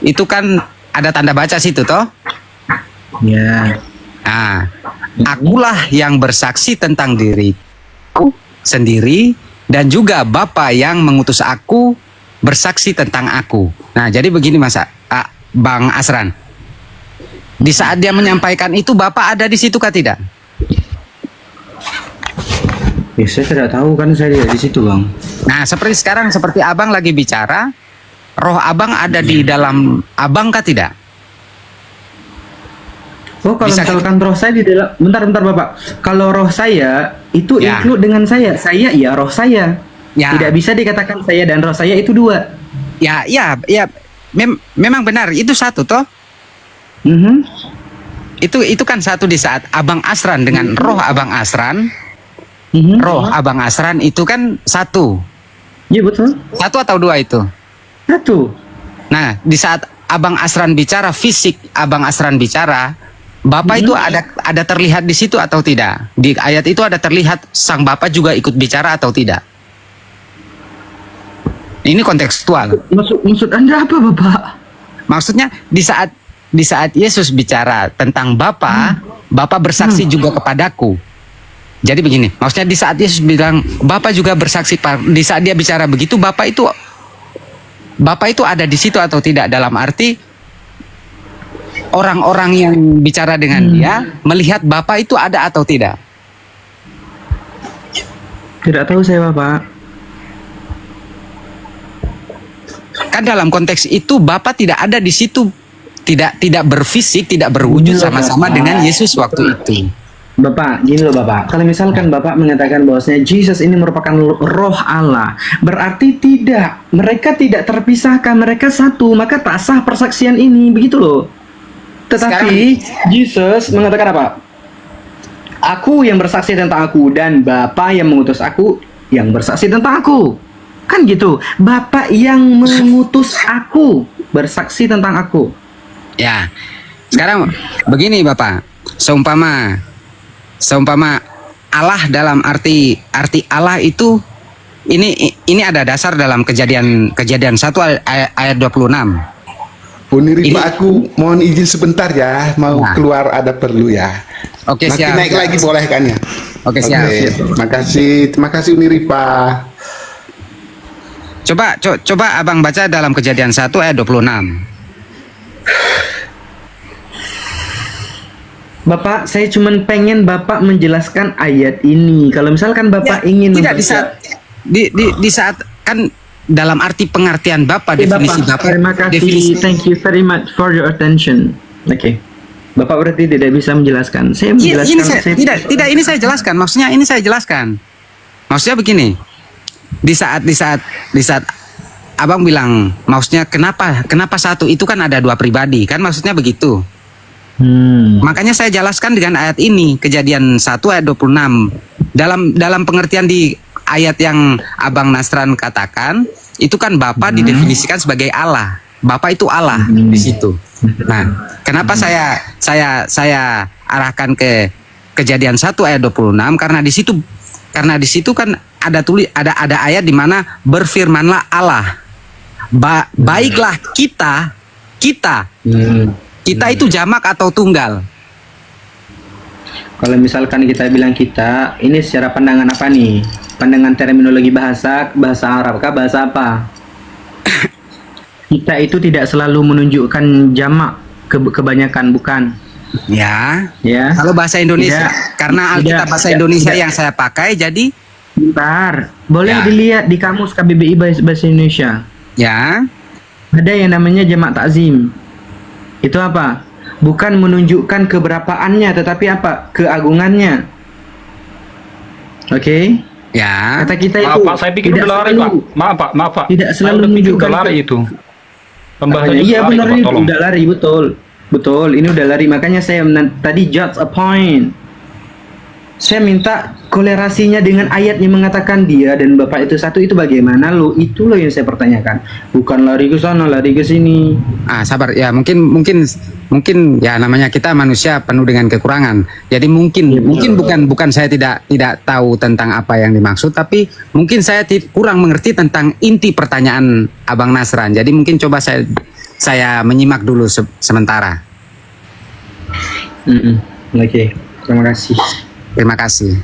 Itu kan ada tanda baca situ toh. Ya. Nah, akulah yang bersaksi tentang diriku sendiri, dan juga Bapa yang mengutus aku bersaksi tentang aku. Nah, jadi begini Bang Asran. Di saat dia menyampaikan itu, Bapak ada di situ kah tidak? Ya, saya tidak tahu kan, saya tidak di situ, Bang. Nah, seperti sekarang, seperti Abang lagi bicara, roh Abang ada di dalam Abang kah tidak? Oh, kalau Bisa- misalkan roh saya di dalam, bentar Bapak. Kalau roh saya itu Ya. include dengan saya. Saya ya roh saya. Ya. Tidak bisa dikatakan saya dan roh saya itu 2. Ya, memang benar, itu satu toh. Mhm. Itu kan satu di saat Abang Asran dengan roh Abang Asran. Mhm. Roh Abang Asran itu kan satu. Iya betul. Satu atau 2 itu? 1. Nah, di saat Abang Asran bicara, fisik Abang Asran bicara, Bapak itu ada terlihat di situ atau tidak? Di ayat itu ada terlihat sang Bapak juga ikut bicara atau tidak? Ini kontekstual. Maksud Anda apa, Bapak? Maksudnya di saat Yesus bicara tentang Bapa, Bapa bersaksi juga kepadaku. Jadi begini, maksudnya di saat Yesus bilang Bapa juga bersaksi, di saat dia bicara begitu, Bapa itu ada di situ atau tidak, dalam arti orang-orang yang bicara dengan dia melihat Bapa itu ada atau tidak? Tidak tahu saya, Bapak. Kan dalam konteks itu Bapa tidak ada di situ, tidak berfisik, tidak berwujud sama-sama dengan Yesus waktu itu. Bapak, gini loh Bapak. Kalau misalkan Bapak mengatakan bahwasanya Jesus ini merupakan roh Allah, berarti mereka tidak terpisahkan, mereka satu, maka tak sah persaksian ini, begitu loh. Tetapi Jesus mengatakan apa? Aku yang bersaksi tentang aku dan Bapa yang mengutus aku yang bersaksi tentang aku. Kan gitu. Bapak yang mengutus aku bersaksi tentang aku. Ya. Sekarang begini Bapak, seumpama Allah dalam arti Allah itu ini ada dasar dalam kejadian 1 ayat 26. Puniri Ini- Pak, aku mohon izin sebentar ya, mau Nah. keluar ada perlu ya. Oke, Nanti siap. naik lagi boleh kan ya? Oke, siap. Terima kasih Uniri Pak. Coba Abang baca dalam kejadian 1 ayat 26. Bapak, saya cuman pengen Bapak menjelaskan ayat ini. Kalau misalkan Bapak ingin Tidak di saat kan dalam arti pengertian Bapak, definisi Bapak, terima kasih. definisi Thank you very much for your attention. Oke. Bapak berarti tidak bisa menjelaskan. Saya Iya, menjelaskan. ini saya jelaskan. Maksudnya ini saya jelaskan. Maksudnya begini. Di saat Abang bilang, maksudnya kenapa satu, itu kan ada 2 pribadi, kan maksudnya begitu. Makanya saya jelaskan dengan ayat ini, kejadian 1 ayat 26. Dalam pengertian di ayat yang Abang Nasran katakan, itu kan Bapa didefinisikan sebagai Allah. Bapa itu Allah di situ. Nah, kenapa saya arahkan ke kejadian 1 ayat 26, karena di situ kan ada ayat di mana berfirmanlah Allah. Baiklah kita itu jamak atau tunggal? Kalau misalkan kita bilang kita, ini secara pandangan apa nih? Pandangan terminologi bahasa Arab kah, bahasa apa? Kita itu tidak selalu menunjukkan jamak kebanyakan, bukan? Ya. Ya. Kalau bahasa Indonesia, Tidak. karena Alkitab Tidak. bahasa Tidak. Indonesia Tidak. yang saya pakai, jadi Bentar, boleh Ya. dilihat di kamus KBBI bahasa Indonesia. ya. Ada yang namanya jamak takzim. Itu apa? bukan menunjukkan keberapaannya, tetapi apa? Keagungannya. Oke? Ya. Kata kita Maaf itu Pak, saya pikir tidak udah lari selalu- Pak. Maaf Pak. Tidak Saya selalu udah pikir menunjukkan udah lari itu. Pembahasannya Iya udah lari, benar, Pak, ini tolong. udah lari, betul. Ini udah lari, makanya saya tadi judge a point. Saya minta kolerasinya dengan ayat yang mengatakan dia dan Bapak itu satu, itu bagaimana lo? Itu loh yang saya pertanyakan. Bukan lari ke sana, lari ke sini. Sabar ya, mungkin ya, namanya kita manusia penuh dengan kekurangan. Jadi mungkin bukan saya tidak tahu tentang apa yang dimaksud, tapi mungkin saya kurang mengerti tentang inti pertanyaan Abang Nasran. Jadi mungkin coba saya menyimak dulu sementara. Oke, terima kasih. Terima kasih.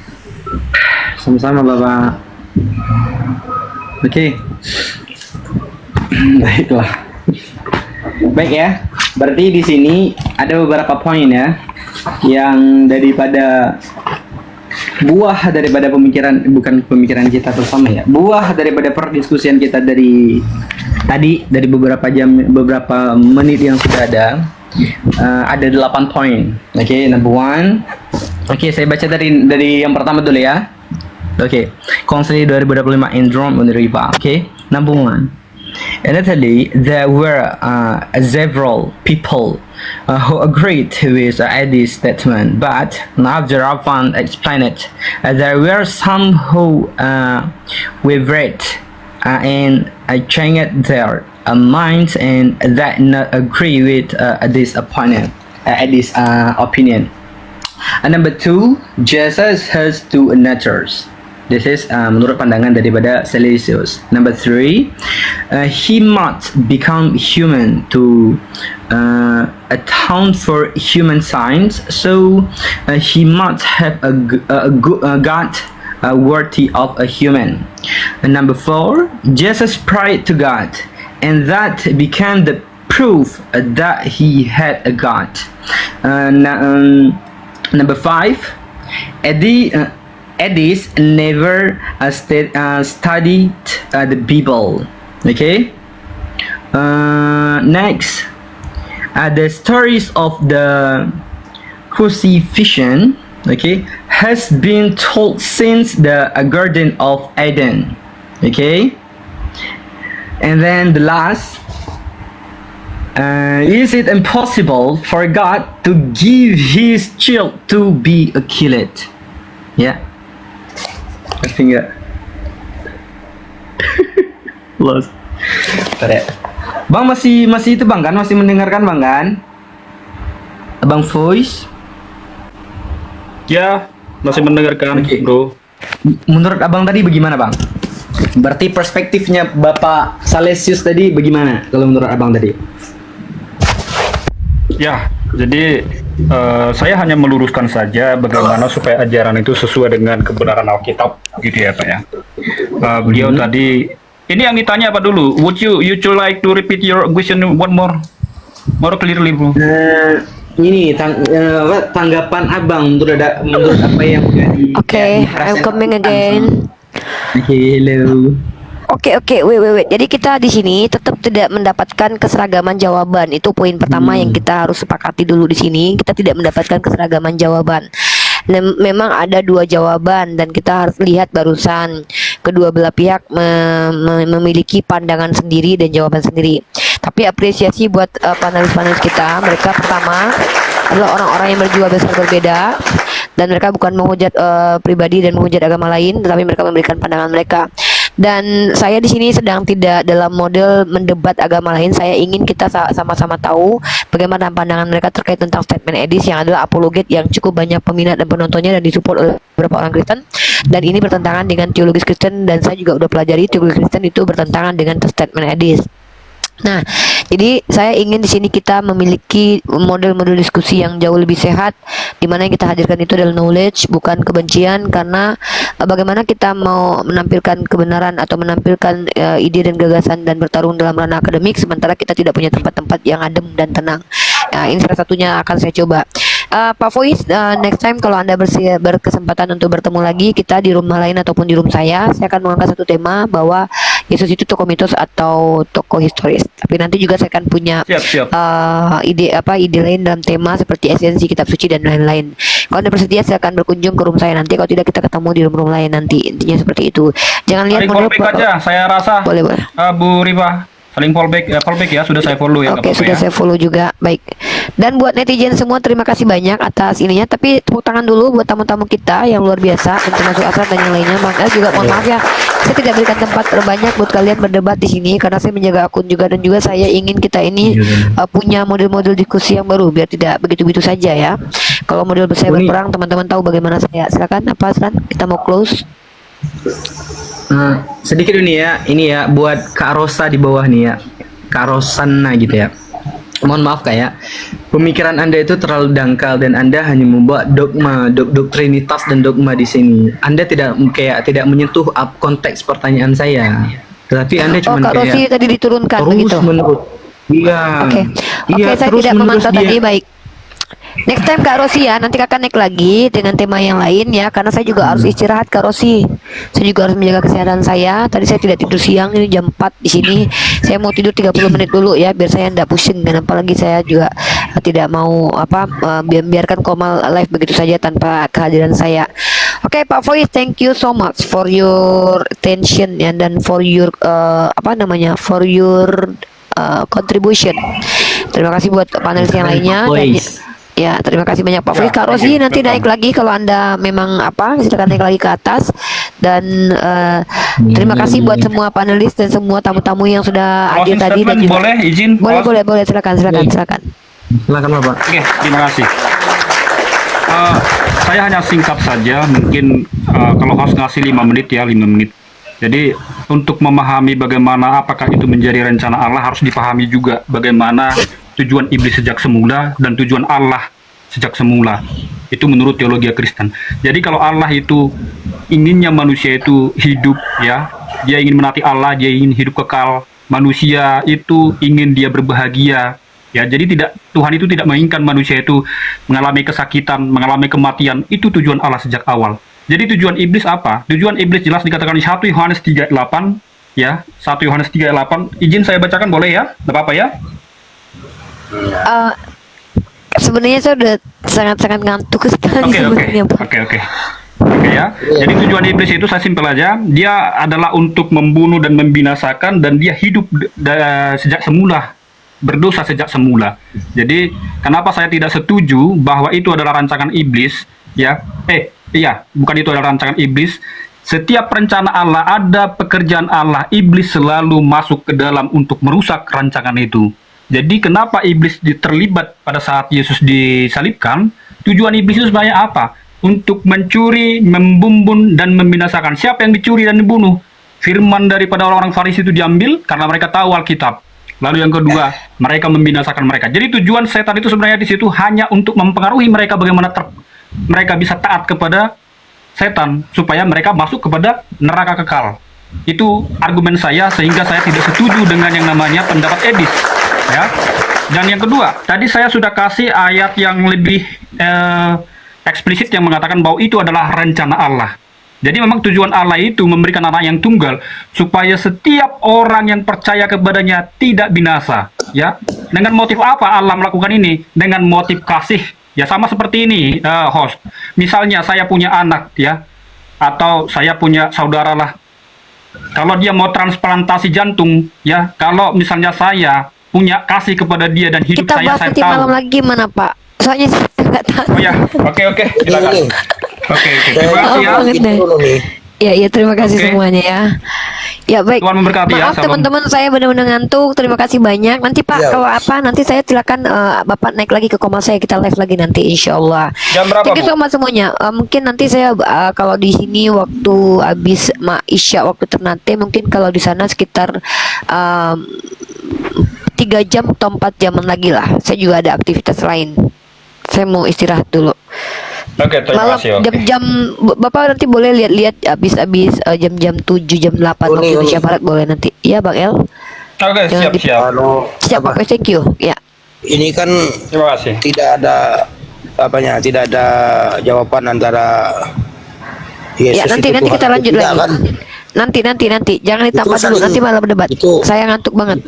Sama-sama Bapak. Oke. Baiklah. Baik ya. Berarti di sini ada beberapa poin ya yang daripada buah daripada pemikiran, bukan pemikiran kita bersama ya. Buah daripada perdiskusian kita dari tadi, dari beberapa menit yang sudah ada. Ada 8 poin. Oke, number one. Oke, saya baca dari yang pertama dulu ya. Oke, Konseling 2025 in Rome on the River. Oke, number one. Initially, there were several people who agreed with Eddie's statement, but after Rafan explained it, there were some who wavered and changed their minds and that not agree with this opinion. Number two, Jesus has two natures. This is menurut pandangan daripada Celsius. Number three, he must become human to atone for human sins. So he must have a God worthy of a human. And number four, Jesus prayed to God, and that became the proof that he had a God. Number five, Eddie's never studied the Bible. Okay. Next, the stories of the crucifixion, okay, has been told since the Garden of Eden. Okay. And then the last, is it impossible for God to give His child to be killed? Ya, ngerti nggak? Lost. Bentar ya. Bang masih itu bang kan, masih mendengarkan bang kan? Abang voice? Ya, masih mendengarkan, Oke. Bro. Menurut abang tadi bagaimana bang? Berarti perspektifnya Bapak Salesius tadi bagaimana kalau menurut abang tadi? Ya, jadi saya hanya meluruskan saja bagaimana supaya ajaran itu sesuai dengan kebenaran Alkitab, gitu ya Pak ya. Beliau tadi, ini yang ditanya apa dulu? Would you like to repeat your question one more clearly, Bro? Ini tanggapan abang menurut apa yang udah Okay, I'm coming again. Oke, hello. Oke, wait. Jadi kita di sini tetap tidak mendapatkan keseragaman jawaban. Itu poin pertama yang kita harus sepakati dulu di sini. Kita tidak mendapatkan keseragaman jawaban. Memang ada dua jawaban dan kita harus lihat barusan kedua belah pihak memiliki pandangan sendiri dan jawaban sendiri. Tapi apresiasi buat panelis-panelis kita. Mereka pertama adalah orang-orang yang berjiwa besar berbeda dan mereka bukan menghujat pribadi dan menghujat agama lain, tetapi mereka memberikan pandangan mereka. Dan saya di sini sedang tidak dalam model mendebat agama lain. Saya ingin kita sama-sama tahu bagaimana pandangan mereka terkait tentang statement Edis yang adalah apologet yang cukup banyak peminat dan penontonnya dan disupport oleh beberapa orang Kristen. Dan ini bertentangan dengan teologis Kristen dan saya juga udah pelajari teologis Kristen itu bertentangan dengan statement Edis. Nah, jadi saya ingin di sini kita memiliki model-model diskusi yang jauh lebih sehat, di mana yang kita hadirkan itu adalah knowledge, bukan kebencian, karena bagaimana kita mau menampilkan kebenaran atau menampilkan ide dan gagasan dan bertarung dalam ranah akademik, sementara kita tidak punya tempat-tempat yang adem dan tenang. Nah, ini salah satunya akan saya coba. Pak Fois, next time kalau Anda berkesempatan untuk bertemu lagi kita di rumah lain ataupun di room saya akan mengangkat satu tema bahwa Yesus itu tokoh mitos atau tokoh historis. Tapi nanti juga saya akan punya Siap. ide lain dalam tema seperti esensi kitab suci dan lain-lain. Kalau Anda bersedia silakan berkunjung ke room saya nanti. Kalau tidak kita ketemu di room lain nanti. Intinya seperti itu. Jangan lihat Saling fallback aja, saya rasa. Boleh. Bu Riva, saling fallback ya, sudah saya follow ya. Oke, nggak apa-apa sudah ya. saya follow juga. Baik. Dan buat netizen semua terima kasih banyak atas ininya. Tapi tepuk tangan dulu buat tamu-tamu kita yang luar biasa, termasuk Asran dan yang lainnya. Bang El juga mohon maaf ya, saya tidak berikan tempat terbanyak buat kalian berdebat di sini karena saya menjaga akun juga, dan juga saya ingin kita ini punya model-model diskusi yang baru biar tidak begitu-begitu saja ya. Kalau model saya berperang, teman-teman tahu bagaimana saya. Silakan apa Asran? Kita mau close. Sedikit ini ya buat Kak Rosa di bawah nih ya, Kak Rosana gitu ya. Mohon maaf Kak ya, pemikiran Anda itu terlalu dangkal dan Anda hanya membawa dogma, doktrinitas dan dogma di sini. Anda tidak menyentuh konteks pertanyaan saya. Tetapi Anda cuma Kak Rosi tadi diturunkan begitu. terus menerus. Iya. Oke, saya tidak memantau tadi. Baik. Next time Kak Rosi ya, nanti kakak naik lagi dengan tema yang lain ya, karena saya juga harus istirahat Kak Rosi. Saya juga harus menjaga kesehatan saya. Tadi saya tidak tidur siang, ini jam 4 di sini. Saya mau tidur 30 menit dulu ya, biar saya tidak pusing, dan apalagi saya juga tidak mau biarkan Komal live begitu saja tanpa kehadiran saya. Oke, Pak Foy, thank you so much for your attention ya, dan for your contribution. Terima kasih buat panelis yang lainnya. Ya, terima kasih banyak Pak Foy. Kak Rosi nanti naik lagi kalau Anda memang silakan naik lagi ke atas. Dan terima kasih buat semua panelis dan semua tamu-tamu yang sudah hadir tadi. Dan juga, boleh izin? boleh silakan. Silakan Bapak. Oke, terima kasih. Saya hanya singkat saja, mungkin kalau harus ngasih 5 menit ya, 5 menit. Jadi untuk memahami bagaimana apakah itu menjadi rencana Allah, harus dipahami juga bagaimana tujuan iblis sejak semula dan tujuan Allah sejak semula. Itu menurut teologi Kristen. Jadi kalau Allah itu inginnya manusia itu hidup ya, dia ingin menaati Allah, dia ingin hidup kekal. Manusia itu ingin dia berbahagia. Ya, jadi Tuhan itu tidak menginginkan manusia itu mengalami kesakitan, mengalami kematian. Itu tujuan Allah sejak awal. Jadi tujuan iblis apa? Tujuan iblis jelas dikatakan di 1 Yohanes 3:8 ya. 1 Yohanes 3:8. Izin saya bacakan boleh ya? Tidak apa-apa ya? Sebenarnya saya udah sangat-sangat ngantuk sekali sebenarnya, Pak. Oke ya. Jadi tujuan iblis itu saya simpel aja. Dia adalah untuk membunuh dan membinasakan, dan dia hidup sejak semula, berdosa sejak semula. Jadi kenapa saya tidak setuju bahwa itu adalah rancangan iblis ya? Bukan itu adalah rancangan iblis. Setiap rencana Allah, ada pekerjaan Allah, iblis selalu masuk ke dalam untuk merusak rancangan itu. Jadi kenapa iblis terlibat pada saat Yesus disalibkan? Tujuan iblis itu sebenarnya apa? Untuk mencuri, membunuh, dan membinasakan. Siapa yang dicuri dan dibunuh? Firman daripada orang-orang Farisi itu diambil karena mereka tahu Alkitab. Lalu yang kedua, mereka membinasakan mereka. Jadi tujuan setan itu sebenarnya di situ hanya untuk mempengaruhi mereka bagaimana mereka bisa taat kepada setan, supaya mereka masuk kepada neraka kekal. Itu argumen saya, sehingga saya tidak setuju dengan yang namanya pendapat Edis ya. Dan yang kedua, tadi saya sudah kasih ayat yang lebih eksplisit yang mengatakan bahwa itu adalah rencana Allah. Jadi memang tujuan Allah itu memberikan anak yang tunggal supaya setiap orang yang percaya kepadanya tidak binasa ya. Dengan motif apa Allah melakukan ini? Dengan motif kasih. Ya, sama seperti ini host. Misalnya saya punya anak ya, atau saya punya saudara lah. Kalau dia mau transplantasi jantung ya, kalau misalnya saya punya kasih kepada dia dan hidup Kita bahas saya nanti tahu. malam lagi gimana Pak? Soalnya saya nggak tahu. Oh ya, oke, silakan. Oke, terima kasih ya. Banget deh. Ya, terima kasih semuanya ya. Ya baik. Tuhan memberkati ya. Maaf teman-teman, saya benar-benar ngantuk. Terima kasih banyak. Nanti Pak kalau nanti saya silakan Bapak naik lagi ke Komal saya, kita live lagi nanti insyaallah. Jam berapa, Thank you Bu? so much semuanya. Mungkin nanti saya kalau di sini waktu habis Isya waktu Ternate, mungkin kalau di sana sekitar 3 jam atau 4 jaman lagi lah. Saya juga ada aktivitas lain. Saya mau istirahat dulu. Oke, terima Malam kasih. jam-jam Bapak nanti boleh lihat habis jam-jam 7 jam 8 waktu Indonesia Barat boleh nanti. Iya Bang El. Oke, Jangan siap. Siap Pak, thank you. Ya. Ini kan Terima kasih. tidak ada tidak ada jawaban antara Yesus Ya, nanti itu Tuhan kita atau lanjut tidak, lagi. kan? Nanti. Jangan ditambah Itu dulu, saking- nanti malah berdebat. itu- Saya ngantuk banget.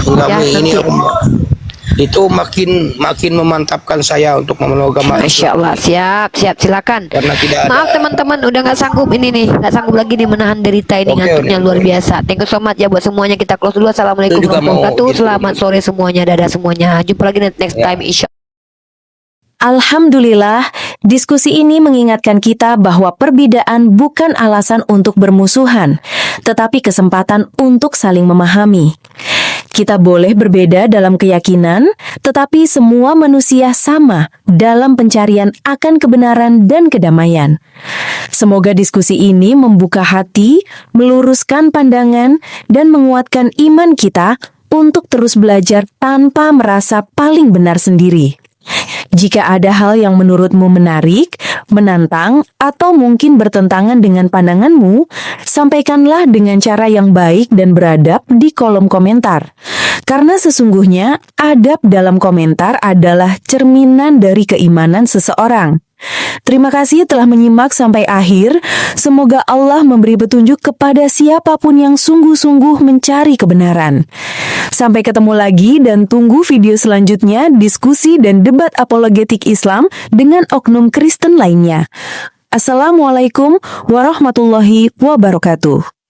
Enggak, Ya, ini nanti. itu makin memantapkan saya untuk memeluk agama Masya Islam. Allah, siap, silakan. Karena tidak ada- Maaf teman-teman, udah nggak sanggup ini nih, nggak sanggup lagi nih menahan derita ini, Oke, ngantuknya oke. luar biasa. Thank you so much ya buat semuanya, kita close dulu. Assalamualaikum Saya juga mau warahmatullahi wabarakatuh. gitu. Selamat sore semuanya, dadah semuanya. Jumpa lagi next Ya. time, insya. Alhamdulillah, diskusi ini mengingatkan kita bahwa perbedaan bukan alasan untuk bermusuhan, tetapi kesempatan untuk saling memahami. Kita boleh berbeda dalam keyakinan, tetapi semua manusia sama dalam pencarian akan kebenaran dan kedamaian. Semoga diskusi ini membuka hati, meluruskan pandangan, dan menguatkan iman kita untuk terus belajar tanpa merasa paling benar sendiri. Jika ada hal yang menurutmu menarik, menantang, atau mungkin bertentangan dengan pandanganmu, sampaikanlah dengan cara yang baik dan beradab di kolom komentar. Karena sesungguhnya adab dalam komentar adalah cerminan dari keimanan seseorang. Terima kasih telah menyimak sampai akhir. Semoga Allah memberi petunjuk kepada siapapun yang sungguh-sungguh mencari kebenaran. Sampai ketemu lagi dan tunggu video selanjutnya diskusi dan debat apologetik Islam dengan oknum Kristen lainnya. Assalamualaikum warahmatullahi wabarakatuh.